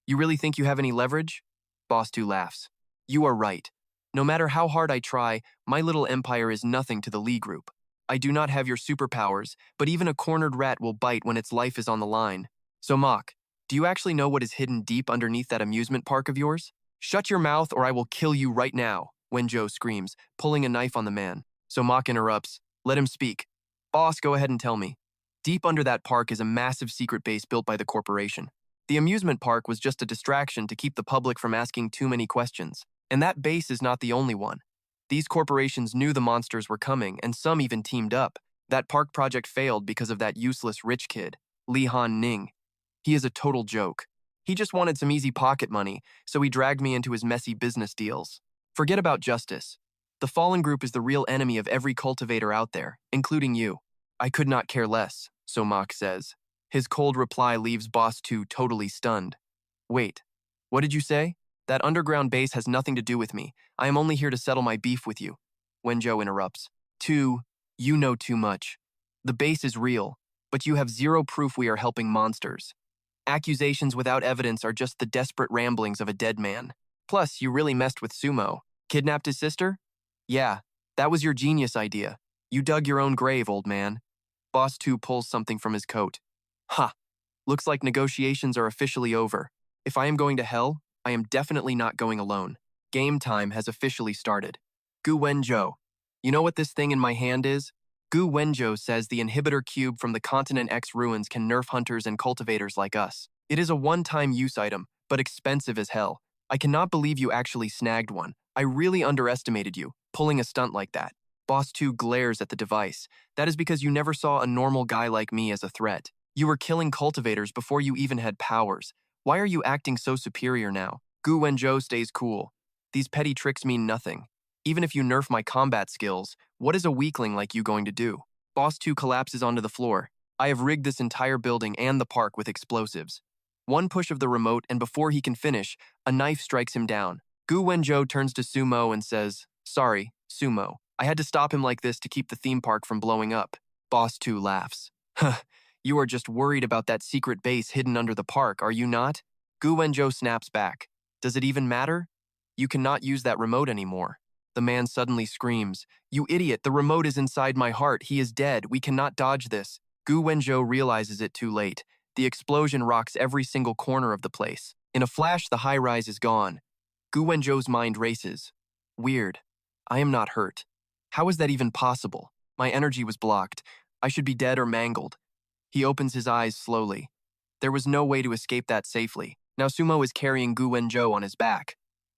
You really think you have any leverage? Boss 2 laughs. You are right. No matter how hard I try, my little empire is nothing to the Lee Group. I do not have your superpowers, but even a cornered rat will bite when its life is on the line. So Mach, do you actually know what is hidden deep underneath that amusement park of yours? Shut your mouth or I will kill you right now, Wenzhou screams, pulling a knife on the man. So Mach interrupts. Let him speak. Boss, go ahead and tell me. Deep under that park is a massive secret base built by the corporation. The amusement park was just a distraction to keep the public from asking too many questions. And that base is not the only one. These corporations knew the monsters were coming, and some even teamed up. That park project failed because of that useless rich kid, Li Han Ning. He is a total joke. He just wanted some easy pocket money, so he dragged me into his messy business deals. Forget about justice. The Fallen Group is the real enemy of every cultivator out there, including you. I could not care less, So Mach says. His cold reply leaves Boss 2 totally stunned. Wait, what did you say? That underground base has nothing to do with me. I am only here to settle my beef with you. Wenzhou interrupts. 2, you know too much. The base is real, but you have zero proof we are helping monsters. Accusations without evidence are just the desperate ramblings of a dead man. Plus, you really messed with Sumo. Kidnapped his sister? Yeah, that was your genius idea. You dug your own grave, old man. Boss 2 pulls something from his coat. Ha! Looks like negotiations are officially over. If I am going to hell, I am definitely not going alone. Game time has officially started. Gu Wenzhou. You know what this thing in my hand is? Gu Wenzhou says the inhibitor cube from the Continent X ruins can nerf hunters and cultivators like us. It is a one-time use item, but expensive as hell. I cannot believe you actually snagged one. I really underestimated you, pulling a stunt like that. Boss 2 glares at the device. That is because you never saw a normal guy like me as a threat. You were killing cultivators before you even had powers. Why are you acting so superior now? Gu Wenzhou stays cool. These petty tricks mean nothing. Even if you nerf my combat skills, what is a weakling like you going to do? Boss 2 collapses onto the floor. I have rigged this entire building and the park with explosives. One push of the remote, and before he can finish, a knife strikes him down. Gu Wenzhou turns to Sumo and says, Sorry, Sumo. I had to stop him like this to keep the theme park from blowing up. Boss 2 laughs. Huh, you are just worried about that secret base hidden under the park, are you not? Gu Wenzhou snaps back. Does it even matter? You cannot use that remote anymore. The man suddenly screams, You idiot, the remote is inside my heart. He is dead. We cannot dodge this. Gu Wenzhou realizes it too late. The explosion rocks every single corner of the place. In a flash, the high-rise is gone. Gu Wenzhou's mind races. Weird. I am not hurt. How is that even possible? My energy was blocked. I should be dead or mangled. He opens his eyes slowly. There was no way to escape that safely. Now Sumo is carrying Gu Wenzhou on his back.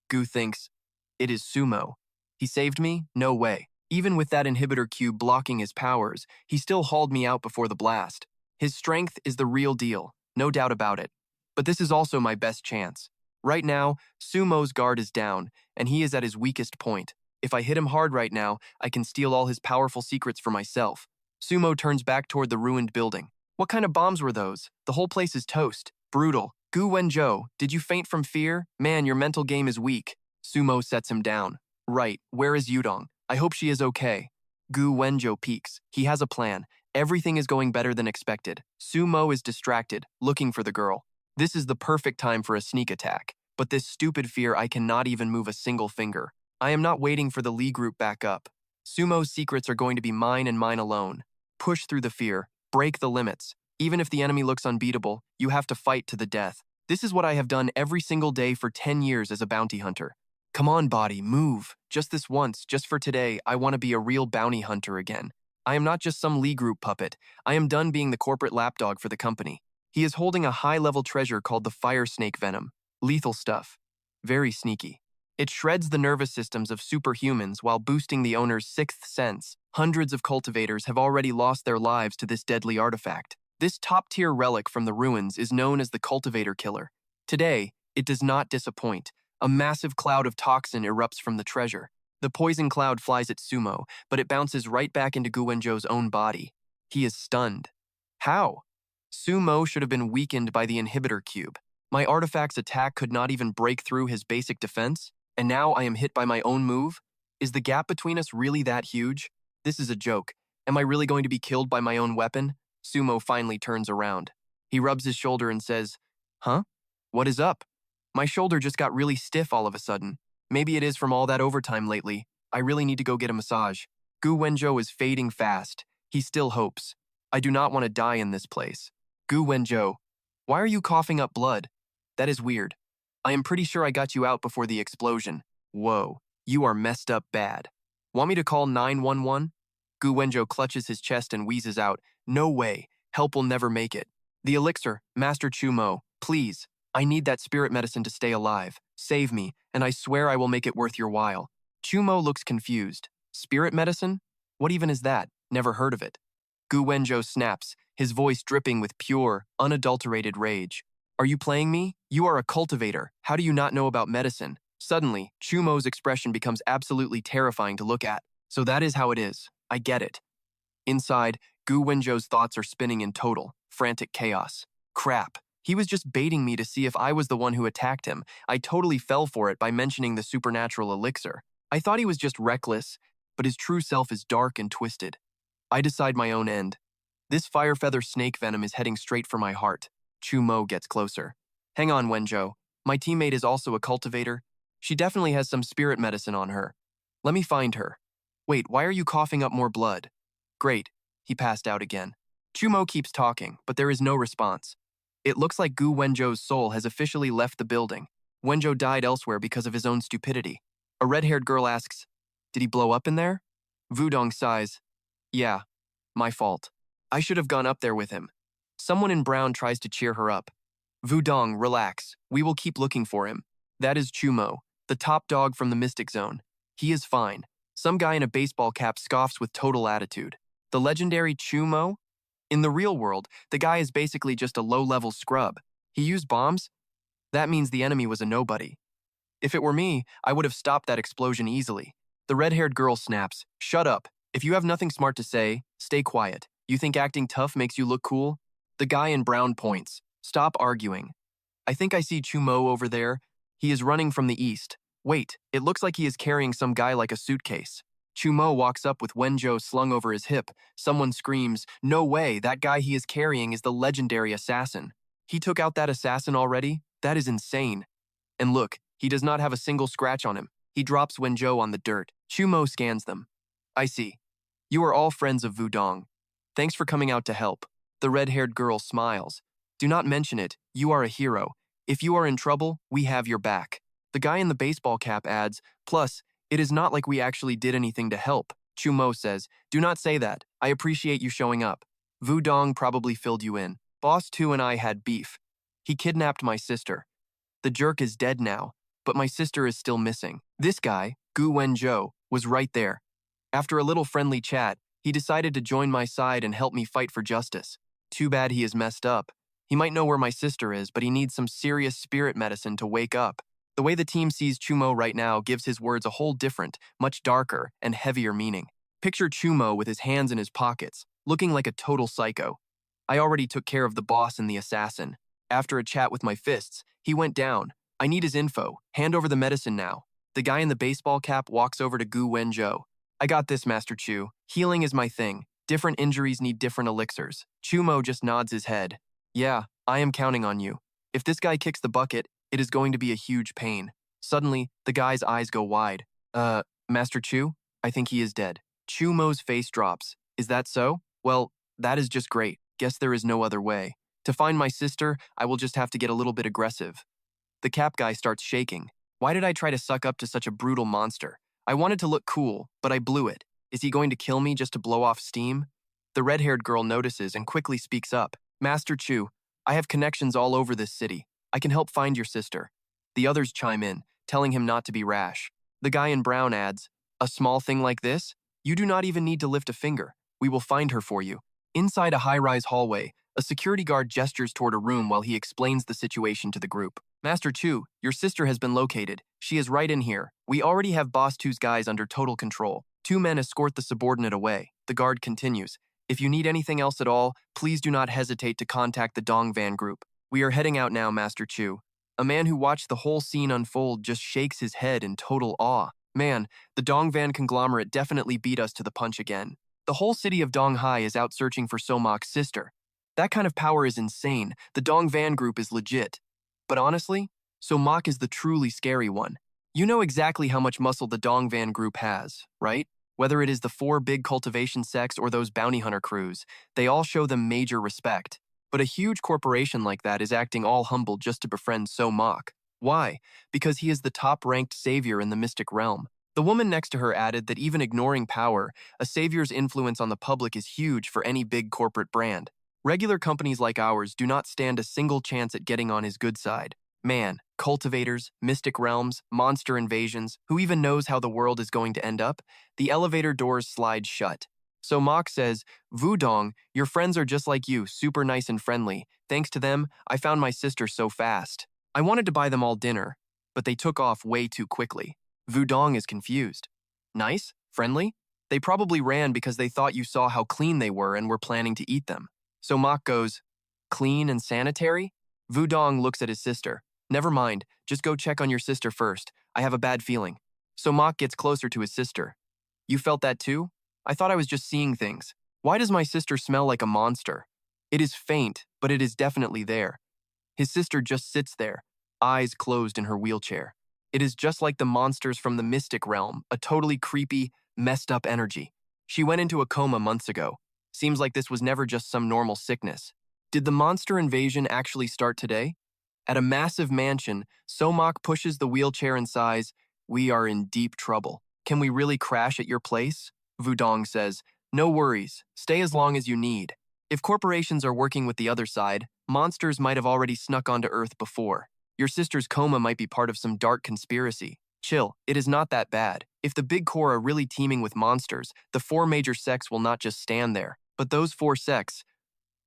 Gu thinks, it is Sumo. He saved me? No way. Even with that inhibitor cube blocking his powers, he still hauled me out before the blast. His strength is the real deal, no doubt about it. But this is also my best chance. Right now, Sumo's guard is down, and he is at his weakest point. If I hit him hard right now, I can steal all his powerful secrets for myself. Sumo turns back toward the ruined building. What kind of bombs were those? The whole place is toast. Brutal. Gu Wenzhou, did you faint from fear? Man, your mental game is weak. Sumo sets him down. Right, where is Yudong? I hope she is okay. Gu Wenzhou peeks. He has a plan. Everything is going better than expected. Sumo is distracted, looking for the girl. This is the perfect time for a sneak attack. But this stupid fear, I cannot even move a single finger. I am not waiting for the Lee group back up. Sumo's secrets are going to be mine and mine alone. Push through the fear. Break the limits. Even if the enemy looks unbeatable, you have to fight to the death. This is what I have done every single day for 10 years as a bounty hunter. Come on, body, move. Just this once, just for today, I want to be a real bounty hunter again. I am not just some Lee group puppet. I am done being the corporate lapdog for the company. He is holding a high-level treasure called the fire snake venom. Lethal stuff. Very sneaky. It shreds the nervous systems of superhumans while boosting the owner's sixth sense. Hundreds of cultivators have already lost their lives to this deadly artifact. This top-tier relic from the ruins is known as the cultivator killer. Today, it does not disappoint. A massive cloud of toxin erupts from the treasure. The poison cloud flies at Sumo, but it bounces right back into Gu Wenzhou's own body. He is stunned. How? Sumo should have been weakened by the inhibitor cube. My artifact's attack could not even break through his basic defense, and now I am hit by my own move? Is the gap between us really that huge? This is a joke. Am I really going to be killed by my own weapon? Sumo finally turns around. He rubs his shoulder and says, Huh? What is up? My shoulder just got really stiff all of a sudden. Maybe it is from all that overtime lately. I really need to go get a massage. Gu Wenzhou is fading fast. He still hopes. I do not want to die in this place. Gu Wenzhou, why are you coughing up blood? That is weird. I am pretty sure I got you out before the explosion. Whoa, you are messed up bad. Want me to call 911? Gu Wenzhou clutches his chest and wheezes out, No way, help will never make it. The elixir, Master Chu Mach, please. I need that spirit medicine to stay alive. Save me, and I swear I will make it worth your while. Chu Mach looks confused. Spirit medicine? What even is that? Never heard of it. Gu Wenzhou snaps, his voice dripping with pure, unadulterated rage. Are you playing me? You are a cultivator. How do you not know about medicine? Suddenly, Chu Mach's expression becomes absolutely terrifying to look at. So that is how it is. I get it. Inside, Gu Wenzhou's thoughts are spinning in total, frantic chaos. Crap. He was just baiting me to see if I was the one who attacked him. I totally fell for it by mentioning the supernatural elixir. I thought he was just reckless, but his true self is dark and twisted. I decide my own end. This fire feather snake venom is heading straight for my heart. Chu Mach gets closer. Hang on, Wenzhou. My teammate is also a cultivator. She definitely has some spirit medicine on her. Let me find her. Wait, why are you coughing up more blood? Great. He passed out again. Chu Mach keeps talking, but there is no response. It looks like Gu Wenzhou's soul has officially left the building. Wenzhou died elsewhere because of his own stupidity. A red-haired girl asks, Did he blow up in there? Wudong sighs, Yeah, my fault. I should have gone up there with him. Someone in brown tries to cheer her up. Wudong, relax. We will keep looking for him. That is Chu Mach, the top dog from the Mystic Zone. He is fine. Some guy in a baseball cap scoffs with total attitude. The legendary Chu Mach? In the real world, the guy is basically just a low-level scrub. He used bombs? That means the enemy was a nobody. If it were me, I would have stopped that explosion easily. The red-haired girl snaps, Shut up. If you have nothing smart to say, stay quiet. You think acting tough makes you look cool? The guy in brown points, Stop arguing. I think I see Chu Mach over there. He is running from the east. Wait, it looks like he is carrying some guy like a suitcase. Chu Mach walks up with Wenzhou slung over his hip. Someone screams, No way, that guy he is carrying is the legendary assassin. He took out that assassin already? That is insane. And look, he does not have a single scratch on him. He drops Wenzhou on the dirt. Chu Mach scans them. I see. You are all friends of Wudong. Thanks for coming out to help. The red-haired girl smiles. Do not mention it, you are a hero. If you are in trouble, we have your back. The guy in the baseball cap adds, Plus, it is not like we actually did anything to help. Chu Mach says, Do not say that. I appreciate you showing up. Wudong probably filled you in. Boss 2 and I had beef. He kidnapped my sister. The jerk is dead now, but my sister is still missing. This guy, Gu Wenzhou, was right there. After a little friendly chat, he decided to join my side and help me fight for justice. Too bad he is messed up. He might know where my sister is, but he needs some serious spirit medicine to wake up. The way the team sees Chu Mach right now gives his words a whole different, much darker, and heavier meaning. Picture Chu Mach with his hands in his pockets, looking like a total psycho. I already took care of the boss and the assassin. After a chat with my fists, he went down. I need his info. Hand over the medicine now. The guy in the baseball cap walks over to Gu Wenzhou. I got this, Master Chu. Healing is my thing. Different injuries need different elixirs. Chu Mach just nods his head. Yeah, I am counting on you. If this guy kicks the bucket, it is going to be a huge pain. Suddenly, the guy's eyes go wide. Master Chu? I think he is dead. Chu Mach's face drops. Is that so? Well, that is just great. Guess there is no other way. To find my sister, I will just have to get a little bit aggressive. The cap guy starts shaking. Why did I try to suck up to such a brutal monster? I wanted to look cool, but I blew it. Is he going to kill me just to blow off steam? The red-haired girl notices and quickly speaks up. Master Chu, I have connections all over this city. I can help find your sister. The others chime in, telling him not to be rash. The guy in brown adds, a small thing like this? You do not even need to lift a finger. We will find her for you. Inside a high-rise hallway, a security guard gestures toward a room while he explains the situation to the group. Master Chu, your sister has been located. She is right in here. We already have Boss Chu's guys under total control. 2 men escort the subordinate away. The guard continues. If you need anything else at all, please do not hesitate to contact the Dongvan group. We are heading out now, Master Chu. A man who watched the whole scene unfold just shakes his head in total awe. Man, the Dongvan conglomerate definitely beat us to the punch again. The whole city of Donghai is out searching for Somach's sister. That kind of power is insane. The Dongvan group is legit. But honestly, Somach is the truly scary one. You know exactly how much muscle the Dongvan group has, right? Whether it is the 4 big cultivation sects or those bounty hunter crews, they all show them major respect. But a huge corporation like that is acting all humble just to befriend Somach. Why? Because he is the top-ranked savior in the mystic realm. The woman next to her added that even ignoring power, a savior's influence on the public is huge for any big corporate brand. Regular companies like ours do not stand a single chance at getting on his good side. Man, cultivators, mystic realms, monster invasions, who even knows how the world is going to end up? The elevator doors slide shut. So Mach says, Wudong, your friends are just like you, super nice and friendly. Thanks to them, I found my sister so fast. I wanted to buy them all dinner, but they took off way too quickly. Wudong is confused. Nice? Friendly? They probably ran because they thought you saw how clean they were and were planning to eat them. So Mach goes, clean and sanitary? Wudong looks at his sister. Never mind, just go check on your sister first. I have a bad feeling. So Mach gets closer to his sister. You felt that too? I thought I was just seeing things. Why does my sister smell like a monster? It is faint, but it is definitely there. His sister just sits there, eyes closed in her wheelchair. It is just like the monsters from the mystic realm, a totally creepy, messed up energy. She went into a coma months ago. Seems like this was never just some normal sickness. Did the monster invasion actually start today? At a massive mansion, Somach pushes the wheelchair and sighs, we are in deep trouble. Can we really crash at your place? Wudong says, no worries, stay as long as you need. If corporations are working with the other side, monsters might have already snuck onto Earth before. Your sister's coma might be part of some dark conspiracy. Chill, it is not that bad. If the big core are really teaming with monsters, the 4 major sects will not just stand there. But those 4 sects,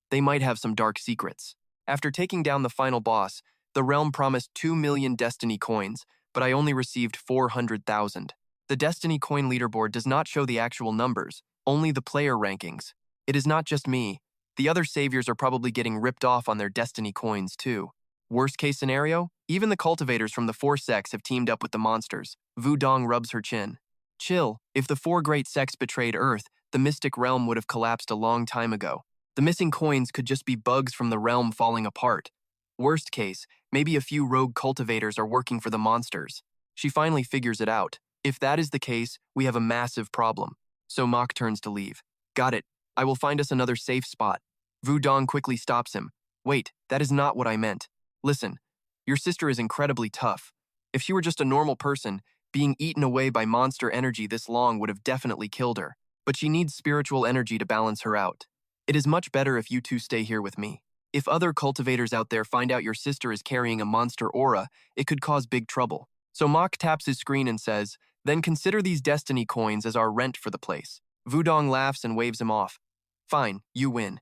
they might have some dark secrets. After taking down the final boss, the realm promised 2 million Destiny coins, but I only received 400,000. The Destiny coin leaderboard does not show the actual numbers, only the player rankings. It is not just me. The other saviors are probably getting ripped off on their Destiny coins too. Worst case scenario, even the cultivators from the 4 sects have teamed up with the monsters. Wudong rubs her chin. Chill, if the 4 great sects betrayed Earth, the mystic realm would have collapsed a long time ago. The missing coins could just be bugs from the realm falling apart. Worst case, maybe a few rogue cultivators are working for the monsters. She finally figures it out. If that is the case, we have a massive problem. So Mach turns to leave. Got it. I will find us another safe spot. Wudong quickly stops him. Wait, that is not what I meant. Listen, your sister is incredibly tough. If she were just a normal person, being eaten away by monster energy this long would have definitely killed her. But she needs spiritual energy to balance her out. It is much better if you 2 stay here with me. If other cultivators out there find out your sister is carrying a monster aura, it could cause big trouble. So Mach taps his screen and says, "Then consider these destiny coins as our rent for the place." Vuong laughs and waves him off. "Fine, you win.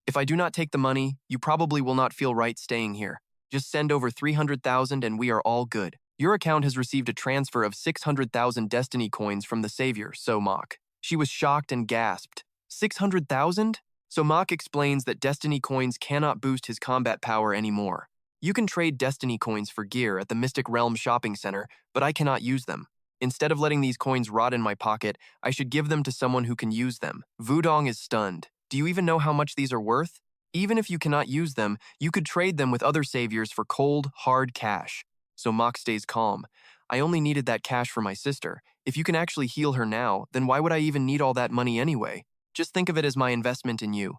If I do not take the money, you probably will not feel right staying here. Just send over 300,000 and we are all good. Your account has received a transfer of 600,000 destiny coins from the savior, So Mach." She was shocked and gasped. 600,000? So Mach explains that destiny coins cannot boost his combat power anymore. "You can trade destiny coins for gear at the Mystic Realm shopping center, but I cannot use them. Instead of letting these coins rot in my pocket, I should give them to someone who can use them." Vuong is stunned. "Do you even know how much these are worth? Even if you cannot use them, you could trade them with other saviors for cold, hard cash." So Mach stays calm. "I only needed that cash for my sister. If you can actually heal her now, then why would I even need all that money anyway? Just think of it as my investment in you.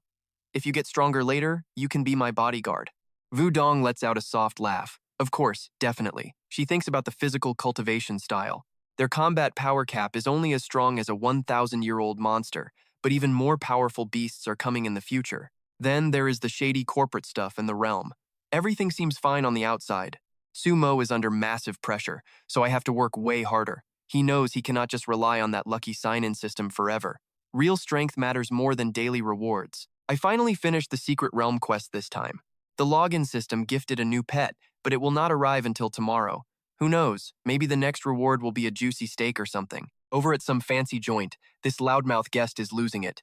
If you get stronger later, you can be my bodyguard." Vuong lets out a soft laugh. Of course, definitely. She thinks about the physical cultivation style. Their combat power cap is only as strong as a 1,000-year-old monster, but even more powerful beasts are coming in the future. Then there is the shady corporate stuff in the realm. Everything seems fine on the outside. Sumo is under massive pressure, so I have to work way harder. He knows he cannot just rely on that lucky sign-in system forever. Real strength matters more than daily rewards. I finally finished the Secret Realm quest this time. The login system gifted a new pet, but it will not arrive until tomorrow. Who knows, maybe the next reward will be a juicy steak or something. Over at some fancy joint, this loudmouth guest is losing it.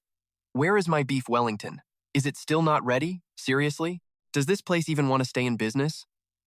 "Where is my beef Wellington? Is it still not ready? Seriously? Does this place even want to stay in business?"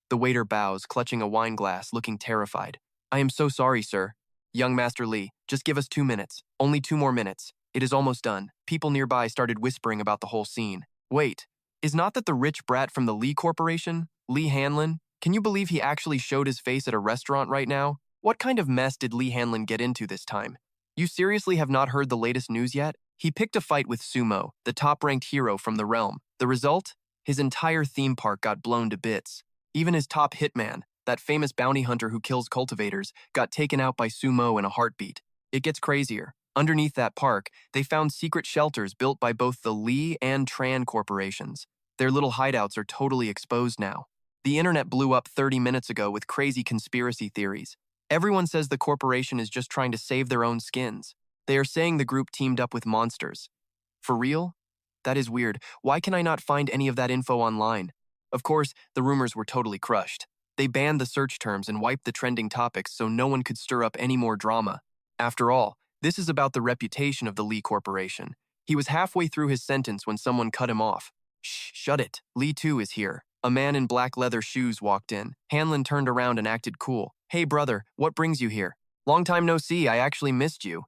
The waiter bows, clutching a wine glass, looking terrified. "I am so sorry, sir. Young Master Lee, just give us 2 minutes. Only 2 more minutes. It is almost done." People nearby started whispering about the whole scene. "Wait, is not that the rich brat from the Lee Corporation? Lee Hanlon? Can you believe he actually showed his face at a restaurant right now? What kind of mess did Lee Hanlon get into this time? You seriously have not heard the latest news yet? He picked a fight with Sumo, the top-ranked hero from the realm. The result? His entire theme park got blown to bits. Even his top hitman, that famous bounty hunter who kills cultivators, got taken out by Sumo in a heartbeat. It gets crazier. Underneath that park, they found secret shelters built by both the Lee and Tran corporations. Their little hideouts are totally exposed now. The internet blew up 30 minutes ago with crazy conspiracy theories. Everyone says the corporation is just trying to save their own skins. They are saying the group teamed up with monsters. For real? That is weird. Why can I not find any of that info online? Of course, the rumors were totally crushed. They banned the search terms and wiped the trending topics so no one could stir up any more drama. After all, this is about the reputation of the Lee Corporation. He was halfway through his sentence when someone cut him off. "Shh, shut it. Lee too is here." A man in black leather shoes walked in. Hanlon turned around and acted cool. "Hey brother, what brings you here? Long time no see, I actually missed you."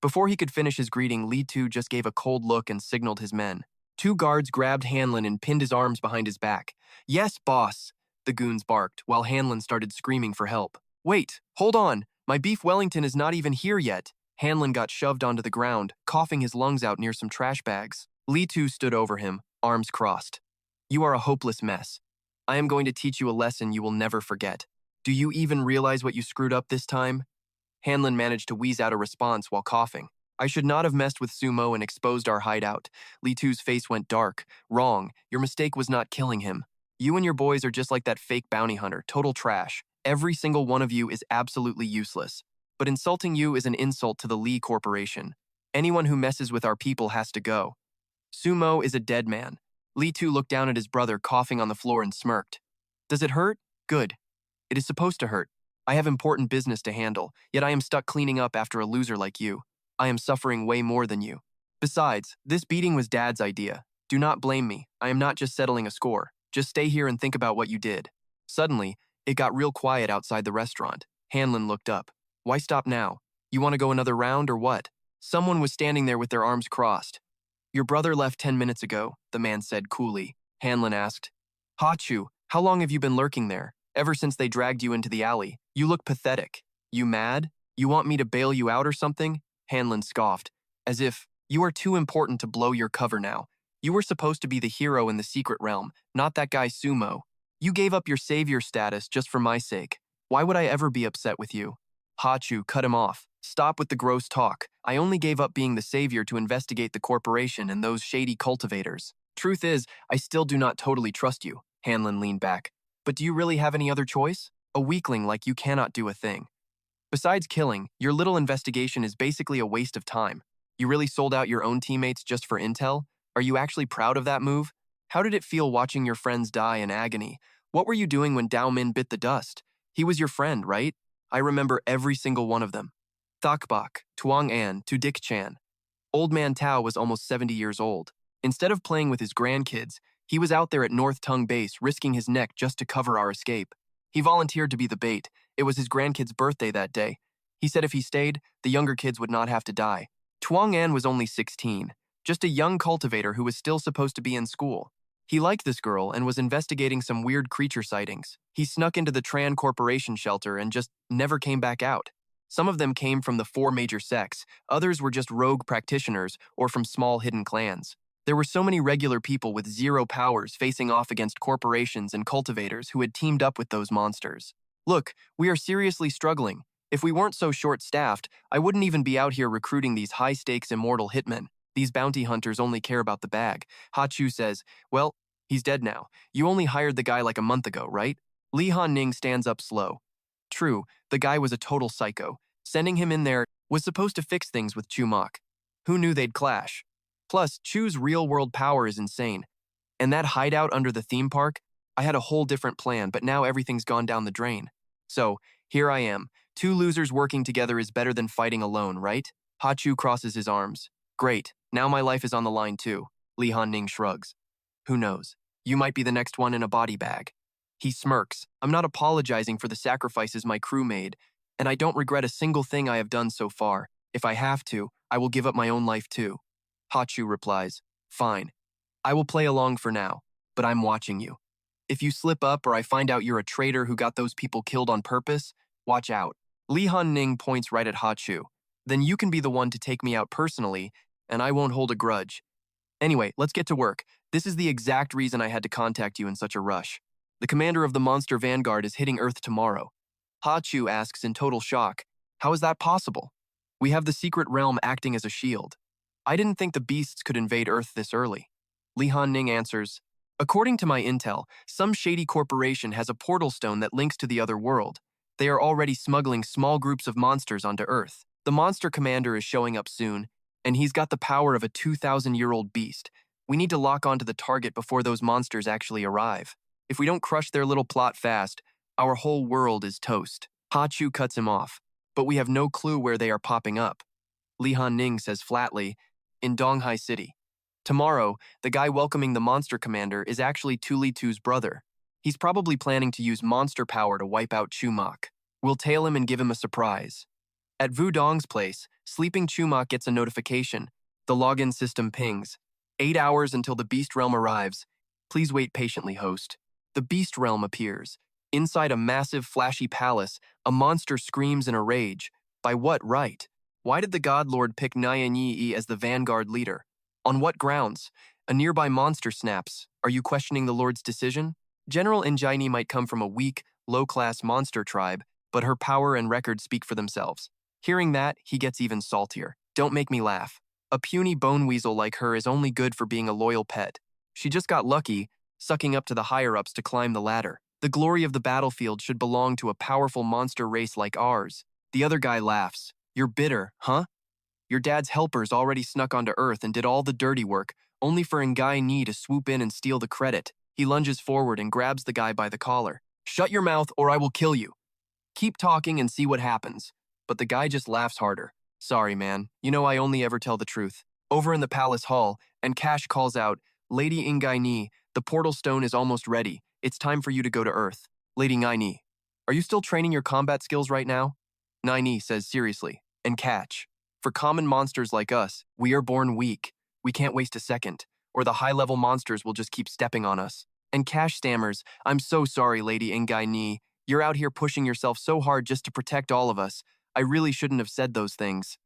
Before he could finish his greeting, Lee Tu just gave a cold look and signaled his men. 2 guards grabbed Hanlon and pinned his arms behind his back. "Yes, boss," the goons barked, while Hanlon started screaming for help. "Wait, hold on, my beef Wellington is not even here yet." Hanlon got shoved onto the ground, coughing his lungs out near some trash bags. Lee Tu stood over him, arms crossed. "You are a hopeless mess. I am going to teach you a lesson you will never forget. Do you even realize what you screwed up this time?" Hanlon managed to wheeze out a response while coughing. "I should not have messed with Sumo and exposed our hideout." Lee Tu's face went dark. "Wrong. Your mistake was not killing him. You and your boys are just like that fake bounty hunter, total trash. Every single one of you is absolutely useless. But insulting you is an insult to the Lee Corporation. Anyone who messes with our people has to go. Sumo is a dead man." Lee Tu looked down at his brother coughing on the floor and smirked. "Does it hurt? Good. It is supposed to hurt. I have important business to handle, yet I am stuck cleaning up after a loser like you. I am suffering way more than you. Besides, this beating was Dad's idea. Do not blame me. I am not just settling a score. Just stay here and think about what you did." Suddenly, it got real quiet outside the restaurant. Hanlon looked up. "Why stop now? You want to go another round or what?" Someone was standing there with their arms crossed. "Your brother left 10 minutes ago," the man said coolly. Hanlon asked, "Hachu, how long have you been lurking there? Ever since they dragged you into the alley. You look pathetic. You mad? You want me to bail you out or something?" Hanlon scoffed, as if, "You are too important to blow your cover now. You were supposed to be the hero in the secret realm, not that guy Sumo. You gave up your savior status just for my sake. Why would I ever be upset with you?" Hachu cut him off. "Stop with the gross talk. I only gave up being the savior to investigate the corporation and those shady cultivators. Truth is, I still do not totally trust you." Hanlon leaned back. "But do you really have any other choice? A weakling like you cannot do a thing. Besides killing, your little investigation is basically a waste of time. You really sold out your own teammates just for intel? Are you actually proud of that move? How did it feel watching your friends die in agony? What were you doing when Dao Min bit the dust? He was your friend, right? I remember every single one of them. Thakbak, Tuong An, to Dick Chan. Old Man Tao was almost 70 years old. Instead of playing with his grandkids, he was out there at North Tongue Base risking his neck just to cover our escape. He volunteered to be the bait. It was his grandkid's birthday that day. He said if he stayed, the younger kids would not have to die. Tuong An was only 16, just a young cultivator who was still supposed to be in school. He liked this girl and was investigating some weird creature sightings. He snuck into the Tran Corporation shelter and just never came back out. Some of them came from the 4 major sects, others were just rogue practitioners or from small hidden clans. There were so many regular people with 0 powers facing off against corporations and cultivators who had teamed up with those monsters. Look, we are seriously struggling. If we weren't so short-staffed, I wouldn't even be out here recruiting these high-stakes immortal hitmen. These bounty hunters only care about the bag. Ha Chu says, well, he's dead now. You only hired the guy like a month ago, right? Li Han Ning stands up slow. True, the guy was a total psycho. Sending him in there was supposed to fix things with Chu Mach. Who knew they'd clash? Plus, Chu's real-world power is insane. And that hideout under the theme park? I had a whole different plan, but now everything's gone down the drain. So, here I am. 2 losers working together is better than fighting alone, right? Ha Chu crosses his arms. Great, now my life is on the line too. Li Han Ning shrugs. Who knows? You might be the next one in a body bag. He smirks. I'm not apologizing for the sacrifices my crew made, and I don't regret a single thing I have done so far. If I have to, I will give up my own life too. Ha Chu replies, fine. I will play along for now, but I'm watching you. If you slip up or I find out you're a traitor who got those people killed on purpose, watch out. Li Han Ning points right at Ha Chu. Then you can be the one to take me out personally, and I won't hold a grudge. Anyway, let's get to work. This is the exact reason I had to contact you in such a rush. The commander of the Monster Vanguard is hitting Earth tomorrow. Ha Chu asks in total shock, how is that possible? We have the secret realm acting as a shield. I didn't think the beasts could invade Earth this early. Li Han Ning answers, according to my intel, some shady corporation has a portal stone that links to the other world. They are already smuggling small groups of monsters onto Earth. The monster commander is showing up soon, and he's got the power of a 2,000-year-old beast. We need to lock onto the target before those monsters actually arrive. If we don't crush their little plot fast, our whole world is toast. Ha Chu cuts him off, but we have no clue where they are popping up. Li Han Ning says flatly, in Donghai City. Tomorrow, the guy welcoming the monster commander is actually Tu Li Tu's brother. He's probably planning to use monster power to wipe out Chu Mach. We'll tail him and give him a surprise. At Vu Dong's place, sleeping Chu Mach gets a notification. The login system pings. 8 hours until the Beast Realm arrives. Please wait patiently, host. The Beast Realm appears. Inside a massive, flashy palace, a monster screams in a rage. By what right? Why did the God Lord pick Nyan Yi as the Vanguard leader? On what grounds? A nearby monster snaps. Are you questioning the Lord's decision? General Injaini might come from a weak, low-class monster tribe, but her power and record speak for themselves. Hearing that, he gets even saltier. Don't make me laugh. A puny bone weasel like her is only good for being a loyal pet. She just got lucky, sucking up to the higher-ups to climb the ladder. The glory of the battlefield should belong to a powerful monster race like ours. The other guy laughs. You're bitter, huh? Your dad's helpers already snuck onto Earth and did all the dirty work, only for Ngai Ni to swoop in and steal the credit. He lunges forward and grabs the guy by the collar. Shut your mouth or I will kill you. Keep talking and see what happens. But the guy just laughs harder. Sorry, man. You know I only ever tell the truth. Over in the palace hall, and Cash calls out, Lady Ngai Ni, the portal stone is almost ready. It's time for you to go to Earth. Lady Ngai Ni, are you still training your combat skills right now? Ngai Ni says seriously, and Catch. For common monsters like us, we are born weak. We can't waste a second, or the high-level monsters will just keep stepping on us. And Cash stammers, I'm so sorry, Lady Ngai Ni. You're out here pushing yourself so hard just to protect all of us. I really shouldn't have said those things.